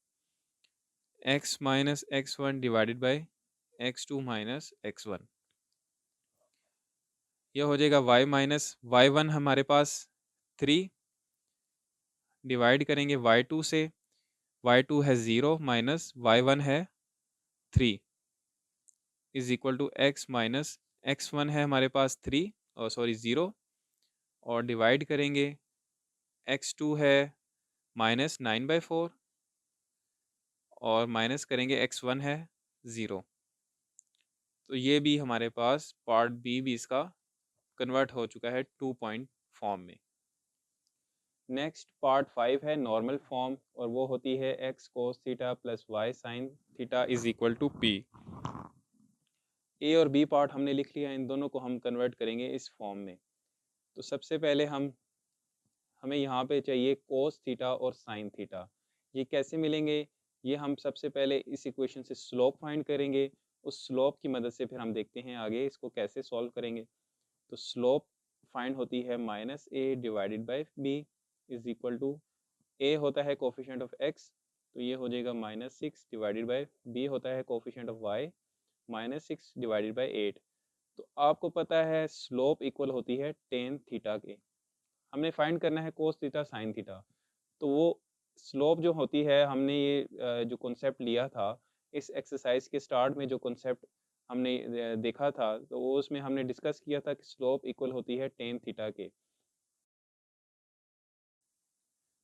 x minus x1 divided by x2 minus x1। यह हो जाएगा y माइनस वाई वन हमारे पास 3, डिवाइड करेंगे y2 से। y2 है 0 माइनस y1 है 3 is equal to x minus x1 है हमारे पास 3, और सॉरी 0, और डिवाइड करेंगे x2 है -9/4, और माइनस करेंगे x1 है 0। तो ये भी हमारे पास पार्ट बी भी इसका कन्वर्ट हो चुका है 2 पॉइंट फॉर्म में। नेक्स्ट पार्ट 5 है नॉर्मल फॉर्म, और वो होती है x cos theta plus y sin theta is equal to p। A और बी पार्ट हमने लिख लिया, इन दोनों को हम कन्वर्ट करेंगे इस फॉर्म में। तो सबसे पहले हमें यहाँ पे चाहिए कोस थीटा और साइन थीटा। ये कैसे मिलेंगे, ये हम सबसे पहले इस इक्वेशन से स्लोप फाइंड करेंगे। उस स्लोप की मदद से फिर हम देखते हैं आगे इसको कैसे सॉल्व करेंगे। तो स्लोप फाइंड होती है -a divided by b is equal to a होता है कोफिशिएंट ऑफ x, तो ये हो जाएगा -6 डिवाइडेड बाई b होता है coefficient of y, -6 divided by 8। तो आपको पता है स्लोप इक्वल होती है टेन थीटा के। हमने फाइंड करना है कोस थीटा साइन थीटा। तो वो स्लोप जो होती है, हमने ये जो कॉन्सेप्ट लिया था इस एक्सरसाइज के स्टार्ट में, जो कॉन्सेप्ट हमने देखा था, तो वो उसमें हमने डिस्कस किया था कि स्लोप इक्वल होती है टेन थीटा के।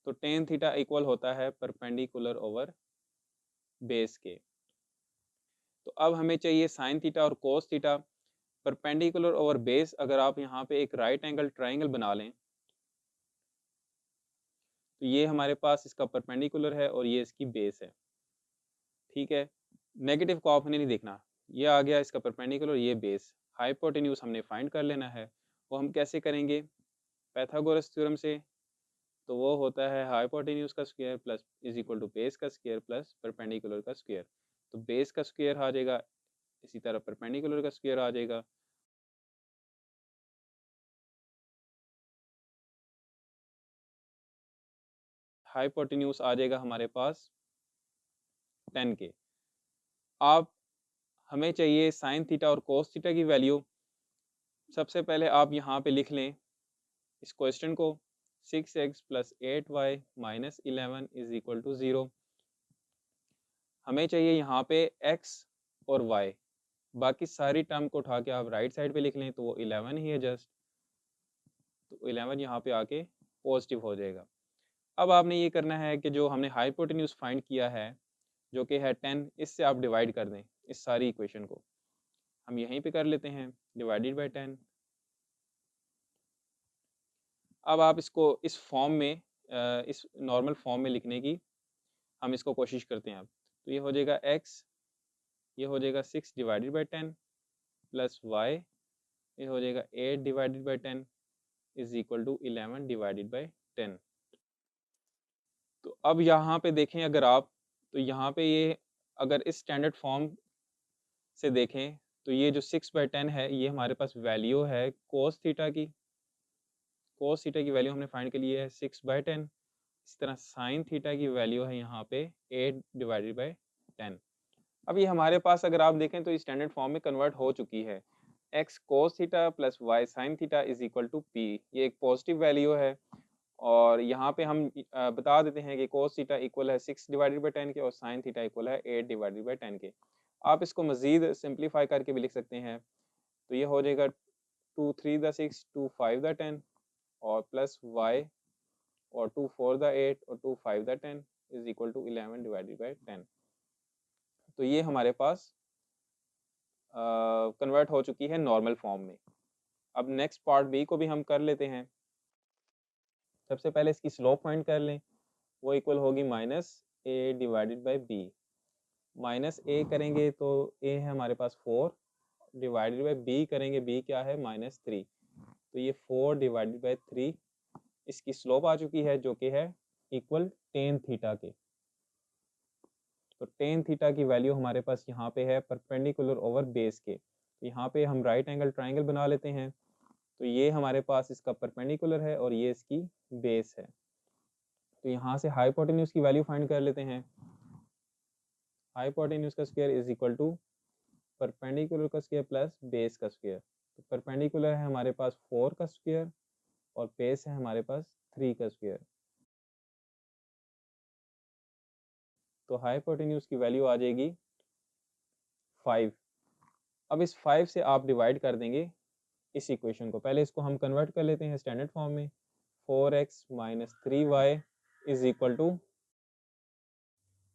तो टेन थीटा इक्वल होता है परपेंडिकुलर ओवर बेस के। तो अब हमें चाहिए साइन थीटा और cos theta. Perpendicular over base, अगर आप यहाँ पे एक राइट एंगल ट्राइंगल बना लें, तो ये हमारे पास इसका परपेंडिकुलर है और ये इसकी बेस है, ठीक है। नेगेटिव को आपने नहीं देखना, ये आ गया इसका परपेंडिकुलर, ये बेस। हाइपोटेन्यूज हमने फाइंड कर लेना है। वो हम कैसे करेंगे, पैथागोरस थ्योरम से। तो वो होता है हाइपोटेन्यूज का square plus is equal to base का स्क्वायर प्लस परपेंडिकुलर का स्क्वायर। तो बेस का स्क्वायर आ जाएगा, इसी तरह परपेंडिकुलर का स्क्वायर आ जाएगा। हाइपोटेन्यूज आ जाएगा हमारे पास 10 के। आप हमें चाहिए साइन थीटा और कोस थीटा की वैल्यू। सबसे पहले आप यहाँ पे लिख लें इस क्वेश्चन को, 6x plus 8y minus 11 is equal to 0। हमें चाहिए यहाँ पे x और y, बाकी सारी टर्म को उठा के आप राइट साइड पे लिख लें तो वो 11 ही है जस्ट, तो 11 यहाँ पे आके पॉजिटिव हो जाएगा। अब आपने ये करना है कि जो हमने हाइपोटेन्यूज फाइंड किया है जो कि है 10, इससे आप डिवाइड कर दें इस सारी इक्वेशन को। हम यहीं पे कर लेते हैं, डिवाइडेड बाई 10। अब आप इसको इस फॉर्म में इस नॉर्मल फॉर्म में लिखने की हम इसको कोशिश करते हैं। अब तो ये हो जाएगा x, ये हो जाएगा 6 डिवाइडेड बाई 10 प्लस y, ये हो जाएगा 8 divided by 10 is equal to 11 divided by 10। तो अब यहाँ पे देखें अगर आप, तो यहाँ पे ये अगर इस स्टैंडर्ड फॉर्म से देखें तो ये जो 6/10 है ये हमारे पास वैल्यू है कोस थीटा की। कोस थीटा की वैल्यू हमने फाइंड के लिए है 6/10। इसी तरह साइन थीटा की वैल्यू है यहाँ पे 8 डिवाइडेड बाई 10। अब ये हमारे पास अगर आप देखें तो इस स्टैंडर्ड फॉर्म में कन्वर्ट हो चुकी है। x cos theta plus y sin theta is equal to p, ये एक पॉजिटिव वैल्यू है। और यहाँ पे हम बता देते हैं कि cos थीटा इक्वल है 6 डिवाइडेड बाई 10 के और sin थीटा इक्वल है 8 डिवाइडेड बाई 10 के। आप इसको मज़ीद सिंप्लीफाई करके भी लिख सकते हैं, तो ये हो जाएगा 2 3 द 6 2 5 द 10 और प्लस y और 2 4 द 8 और 2 5 द 10 is equal to 11 divided by 10। तो ये हमारे पास कन्वर्ट हो चुकी है नॉर्मल फॉर्म में। अब नेक्स्ट पार्ट बी को भी हम कर लेते हैं। सबसे पहले इसकी स्लोप फाइंड कर लें, वो इक्वल होगी minus A divided by B. Minus A करेंगे तो ए है हमारे पास 4 डिवाइडेड बाई बी करेंगे, बी क्या है -3, तो ये 4 डिवाइडेड बाई 3 इसकी स्लोप आ चुकी है जो कि है इक्वल टेन थीटा के। तो टेन थीटा की वैल्यू हमारे पास यहाँ पे है परपेंडिकुलर ओवर बेस के। तो यहाँ पे हम राइट एंगल ट्राइंगल बना लेते हैं, तो ये हमारे पास इसका परपेंडिकुलर है और ये इसकी बेस है। तो यहाँ से हाइपोटेन्यूज की वैल्यू फाइंड कर लेते हैं। हाइपोटेन्यूज का square is equal to perpendicular का स्क्वायर प्लस बेस का स्क्वायर। तो परपेंडिकुलर है हमारे पास 4 का स्क्वायर और बेस है हमारे पास 3 का स्क्वायर। तो हाइपोटेन्यूज की वैल्यू आ जाएगी 5। अब इस 5 से आप डिवाइड कर देंगे इस इक्वेशन को। पहले इसको हम कन्वर्ट कर लेते हैं स्टैंडर्ड फॉर्म में, 4x minus 3y is equal to,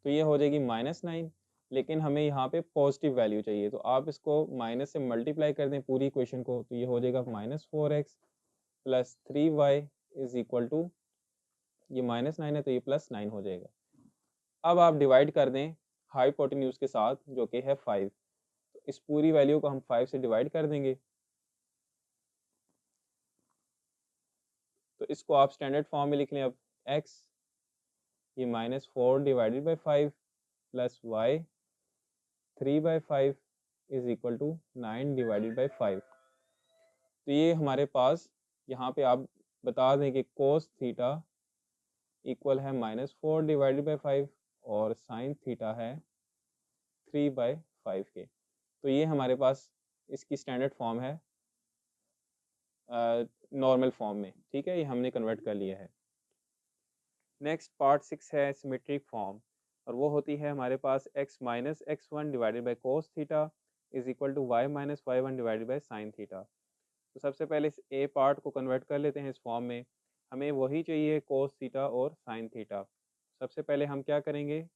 तो ये हो जाएगी -9, लेकिन हमें यहाँ पे पॉजिटिव वैल्यू चाहिए, तो आप इसको माइनस से मल्टीप्लाई कर दें पूरी इक्वेशन को, तो ये हो जाएगा -4x plus 3y is equal to, ये -9 है तो ये +9 हो जाएगा। अब आप डिवाइड कर दें हाइपोटेन्यूज के साथ जो कि है 5, तो इस पूरी वैल्यू को हम 5 से डिवाइड कर देंगे। तो इसको आप स्टैंडर्ड फॉर्म में लिख लें। अब x, ये -4 divided by 5 plus y 3/5 is equal to 9 divided by 5। तो ये हमारे पास यहाँ पे आप बता दें कि कोस थीटा इक्वल है -4 डिवाइडेड बाई 5 और साइन थीटा है 3/5 के। तो ये हमारे पास इसकी स्टैंडर्ड फॉर्म है नॉर्मल फॉर्म में, ठीक है, ये हमने कन्वर्ट कर लिया है। नेक्स्ट पार्ट 6 है सिमेट्रिक फॉर्म, और वो होती है हमारे पास x minus x1 divided by cos theta is equal to y minus y1 divided by sine theta. तो सबसे पहले इस ए पार्ट को कन्वर्ट कर लेते हैं इस फॉर्म में। हमें वही चाहिए कोस थीटा और साइन थीटा। सबसे पहले हम क्या करेंगे,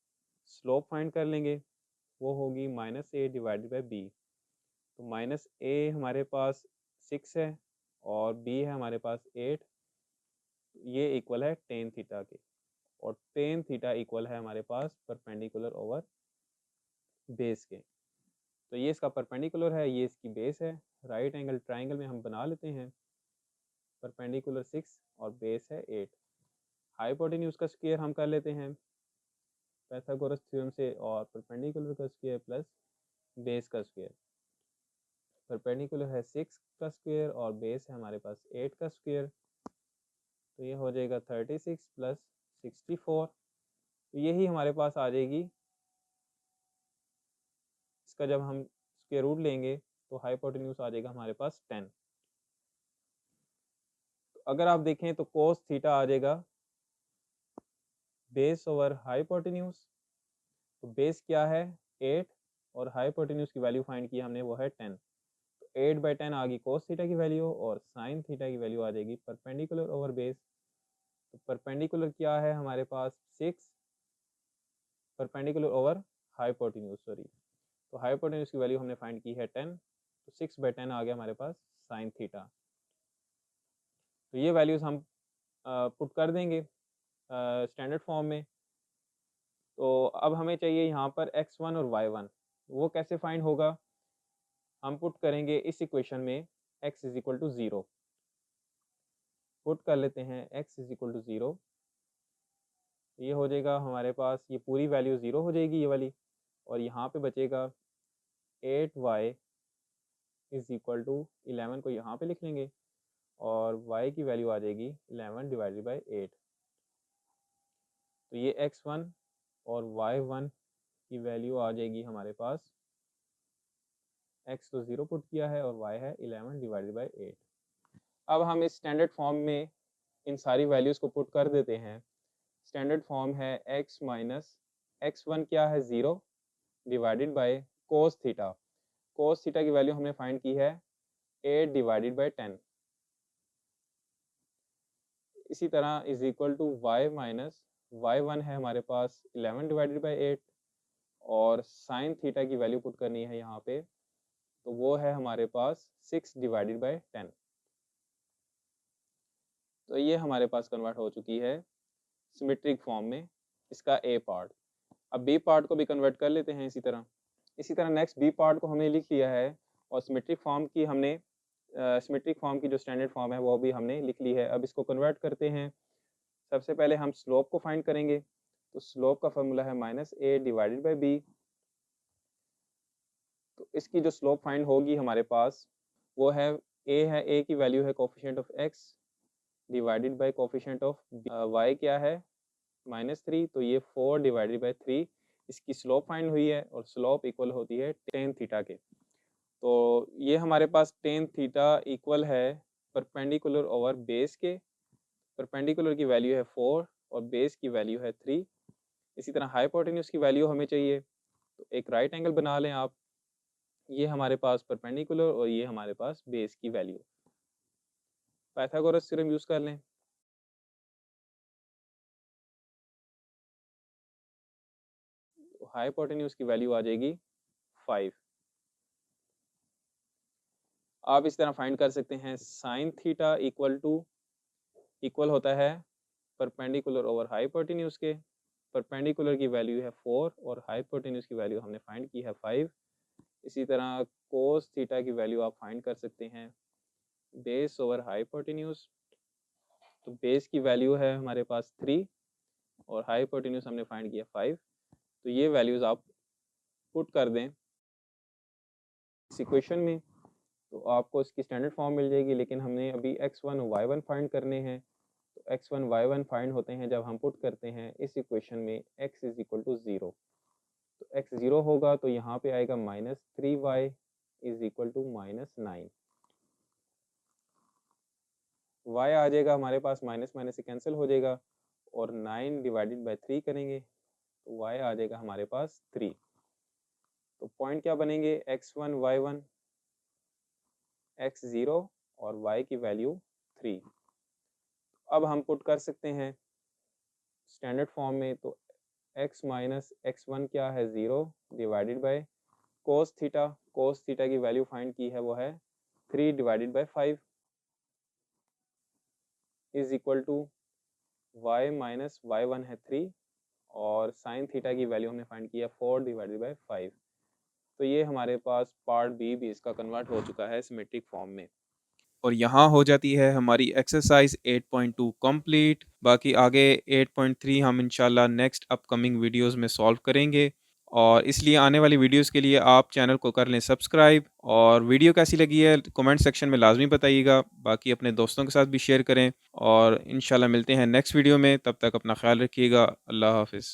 स्लोप फाइंड कर लेंगे, वो होगी -a डिवाइडेड बाई बी। तो -a हमारे पास 6 है और b है हमारे पास 8, ये इक्वल है टेन थीटा के, और टेन थीटा इक्वल है हमारे पास परपेंडिकुलर ओवर बेस के। तो ये इसका परपेंडिकुलर है, ये इसकी बेस है। राइट एंगल ट्राइंगल में हम बना लेते हैं, परपेंडिकुलर 6 और बेस है 8। हाइपोटेन्यूज का स्क्वायर हम कर लेते हैं पाइथागोरस थ्योरम से, और परपेंडिकुलर का स्क्वायर प्लस बेस का स्क्वायर। परपेंडिकुलर है 6 का स्क्वायर और बेस है हमारे पास 8 का स्क्वायर, तो ये हो जाएगा 36 प्लस 64। तो यही हमारे पास आ जाएगी। इसका जब हम स्क्वायर रूट लेंगे तो हाइपोटेन्यूज आ जाएगा हमारे पास 10। तो अगर आप देखें तो कोस थीटा आ जाएगा बेस ओवर हाइपोटेन्यूज। तो बेस क्या है 8 और हाइपोटेन्यूज की वैल्यू फाइंड की हमने वो है 10। तो 8/10 आ गई कोस थीटा की वैल्यू और साइन थीटा की वैल्यू आ जाएगी परपेंडिकुलर ओवर बेस। तो परपेंडिकुलर क्या है हमारे पास 6 परपेंडिकुलर ओवर हाइपोटेन्यूज सॉरी। तो हाइपोटेन्यूज की वैल्यू हमने फाइंड की है 10। तो 6/10 आ गया हमारे पास साइन थीटा। तो ये वैल्यूज़ हम पुट कर देंगे स्टैंडर्ड फॉर्म में। तो अब हमें चाहिए यहाँ पर x1 और y1। वो कैसे फाइंड होगा? हम पुट करेंगे इस इक्वेशन में x is equal to 0। Put कर लेते हैं x इज इक्वल टू 0। ये हो जाएगा हमारे पास, ये पूरी वैल्यू 0 हो जाएगी ये वाली, और यहाँ पे बचेगा 8y इज इक्वल टू 11 को यहाँ पे लिख लेंगे और y की वैल्यू आ जाएगी 11 डिवाइडेड बाई 8। तो ये x1 और y1 की वैल्यू आ जाएगी हमारे पास, x तो 0 पुट किया है और y है 11 डिवाइडेड बाई 8। अब हम इस स्टैंडर्ड फॉर्म में इन सारी वैल्यूज़ को पुट कर देते हैं। स्टैंडर्ड फॉर्म है x माइनस x1 क्या है 0 divided by cos theta. Cos theta की वैल्यू हमने फाइंड की है 8 डिवाइडेड बाय 10। इसी तरह is equal to y minus y1 है हमारे पास 11 डिवाइडेड बाई 8 और साइन थीटा की वैल्यू पुट करनी है यहाँ पे, तो वो है हमारे पास 6 डिवाइडेड बाई 10। तो ये हमारे पास कन्वर्ट हो चुकी है सिमेट्रिक फॉर्म में, इसका ए पार्ट। अब बी पार्ट को भी कन्वर्ट कर लेते हैं इसी तरह नेक्स्ट बी पार्ट को हमने लिख लिया है और सिमेट्रिक फॉर्म की हमने सिमेट्रिक फॉर्म की जो स्टैंडर्ड फॉर्म है वो भी हमने लिख ली है। अब इसको कन्वर्ट करते हैं। सबसे पहले हम स्लोप को फाइंड करेंगे। तो स्लोप का फॉर्मूला है -a डिवाइडेड बाई बी। तो इसकी जो स्लोप फाइंड होगी हमारे पास वो है a की वैल्यू है coefficient of x divided by coefficient of y क्या है -3। तो ये 4 डिवाइडेड बाई 3 इसकी स्लोप फाइंड हुई है और स्लोप इक्वल होती है टेन थीटा के। तो ये हमारे पास टेन थीटा इक्वल है परपेंडिकुलर ओवर बेस के। परपेंडिकुलर की वैल्यू है 4 और बेस की वैल्यू है 3। इसी तरह हाइपोटेन्यूज की वैल्यू हमें चाहिए, तो एक राइट एंगल बना लें आप। ये हमारे पास परपेंडिकुलर और ये हमारे पास बेस की वैल्यू। पाइथागोरस थ्योरम यूज़ कर लें। तो हाइपोटेन्यूज की वैल्यू आ जाएगी 5। आप इस तरह फाइंड कर सकते हैं साइन थीटा इक्वल होता है परपेंडिकुलर ओवर हाइपोटेन्यूज के। परपेंडिकुलर की वैल्यू है 4 और हाइपोटेन्यूज की वैल्यू हमने फाइंड की है 5। इसी तरह कोस थीटा की वैल्यू आप फाइंड कर सकते हैं बेस ओवर हाइपोटेन्यूज। तो बेस की वैल्यू है हमारे पास 3 और हाइपोटेन्यूज हमने फाइंड किया 5। तो ये वैल्यूज़ आप पुट कर दें इस इक्वेशन में तो आपको इसकी स्टैंडर्ड फॉर्म मिल जाएगी। लेकिन हमने अभी x1 और y1 फाइंड करने हैं। तो x1 y1 फाइंड होते हैं जब हम पुट करते हैं इस इक्वेशन में x इज इक्वल टू 0। तो x 0 होगा तो यहाँ पे आएगा -3y is equal to -9। y आ जाएगा हमारे पास, माइनस माइनस से कैंसिल हो जाएगा और 9 डिवाइडेड बाई 3 करेंगे तो y आ जाएगा हमारे पास 3। तो पॉइंट क्या बनेंगे x1 y1 x 0 और y की वैल्यू 3। अब हम पुट कर सकते हैं स्टैंडर्ड फॉर्म में। तो x माइनस x1 क्या है 0 डिवाइडेड बाय कोस थीटा की वैल्यू फाइंड की है वो है 3 divided by 5 is equal to y minus y1 है 3 और साइन थीटा की वैल्यू हमने फाइंड किया 4 डिवाइडेड बाय 5। तो ये हमारे पास पार्ट बी भी इसका कन्वर्ट हो चुका है सिमेट्रिक फॉर्म में। और यहाँ हो जाती है हमारी एक्सरसाइज 8.2 कंप्लीट। बाकी आगे 8.3 हम इंशाल्लाह नेक्स्ट अपकमिंग वीडियोस में सॉल्व करेंगे। और इसलिए आने वाली वीडियोस के लिए आप चैनल को कर लें सब्सक्राइब, और वीडियो कैसी लगी है कमेंट सेक्शन में लाजमी बताइएगा। बाकी अपने दोस्तों के साथ भी शेयर करें, और इंशाल्लाह मिलते हैं नेक्स्ट वीडियो में। तब तक अपना ख्याल रखिएगा। अल्लाह हाफ़िज़।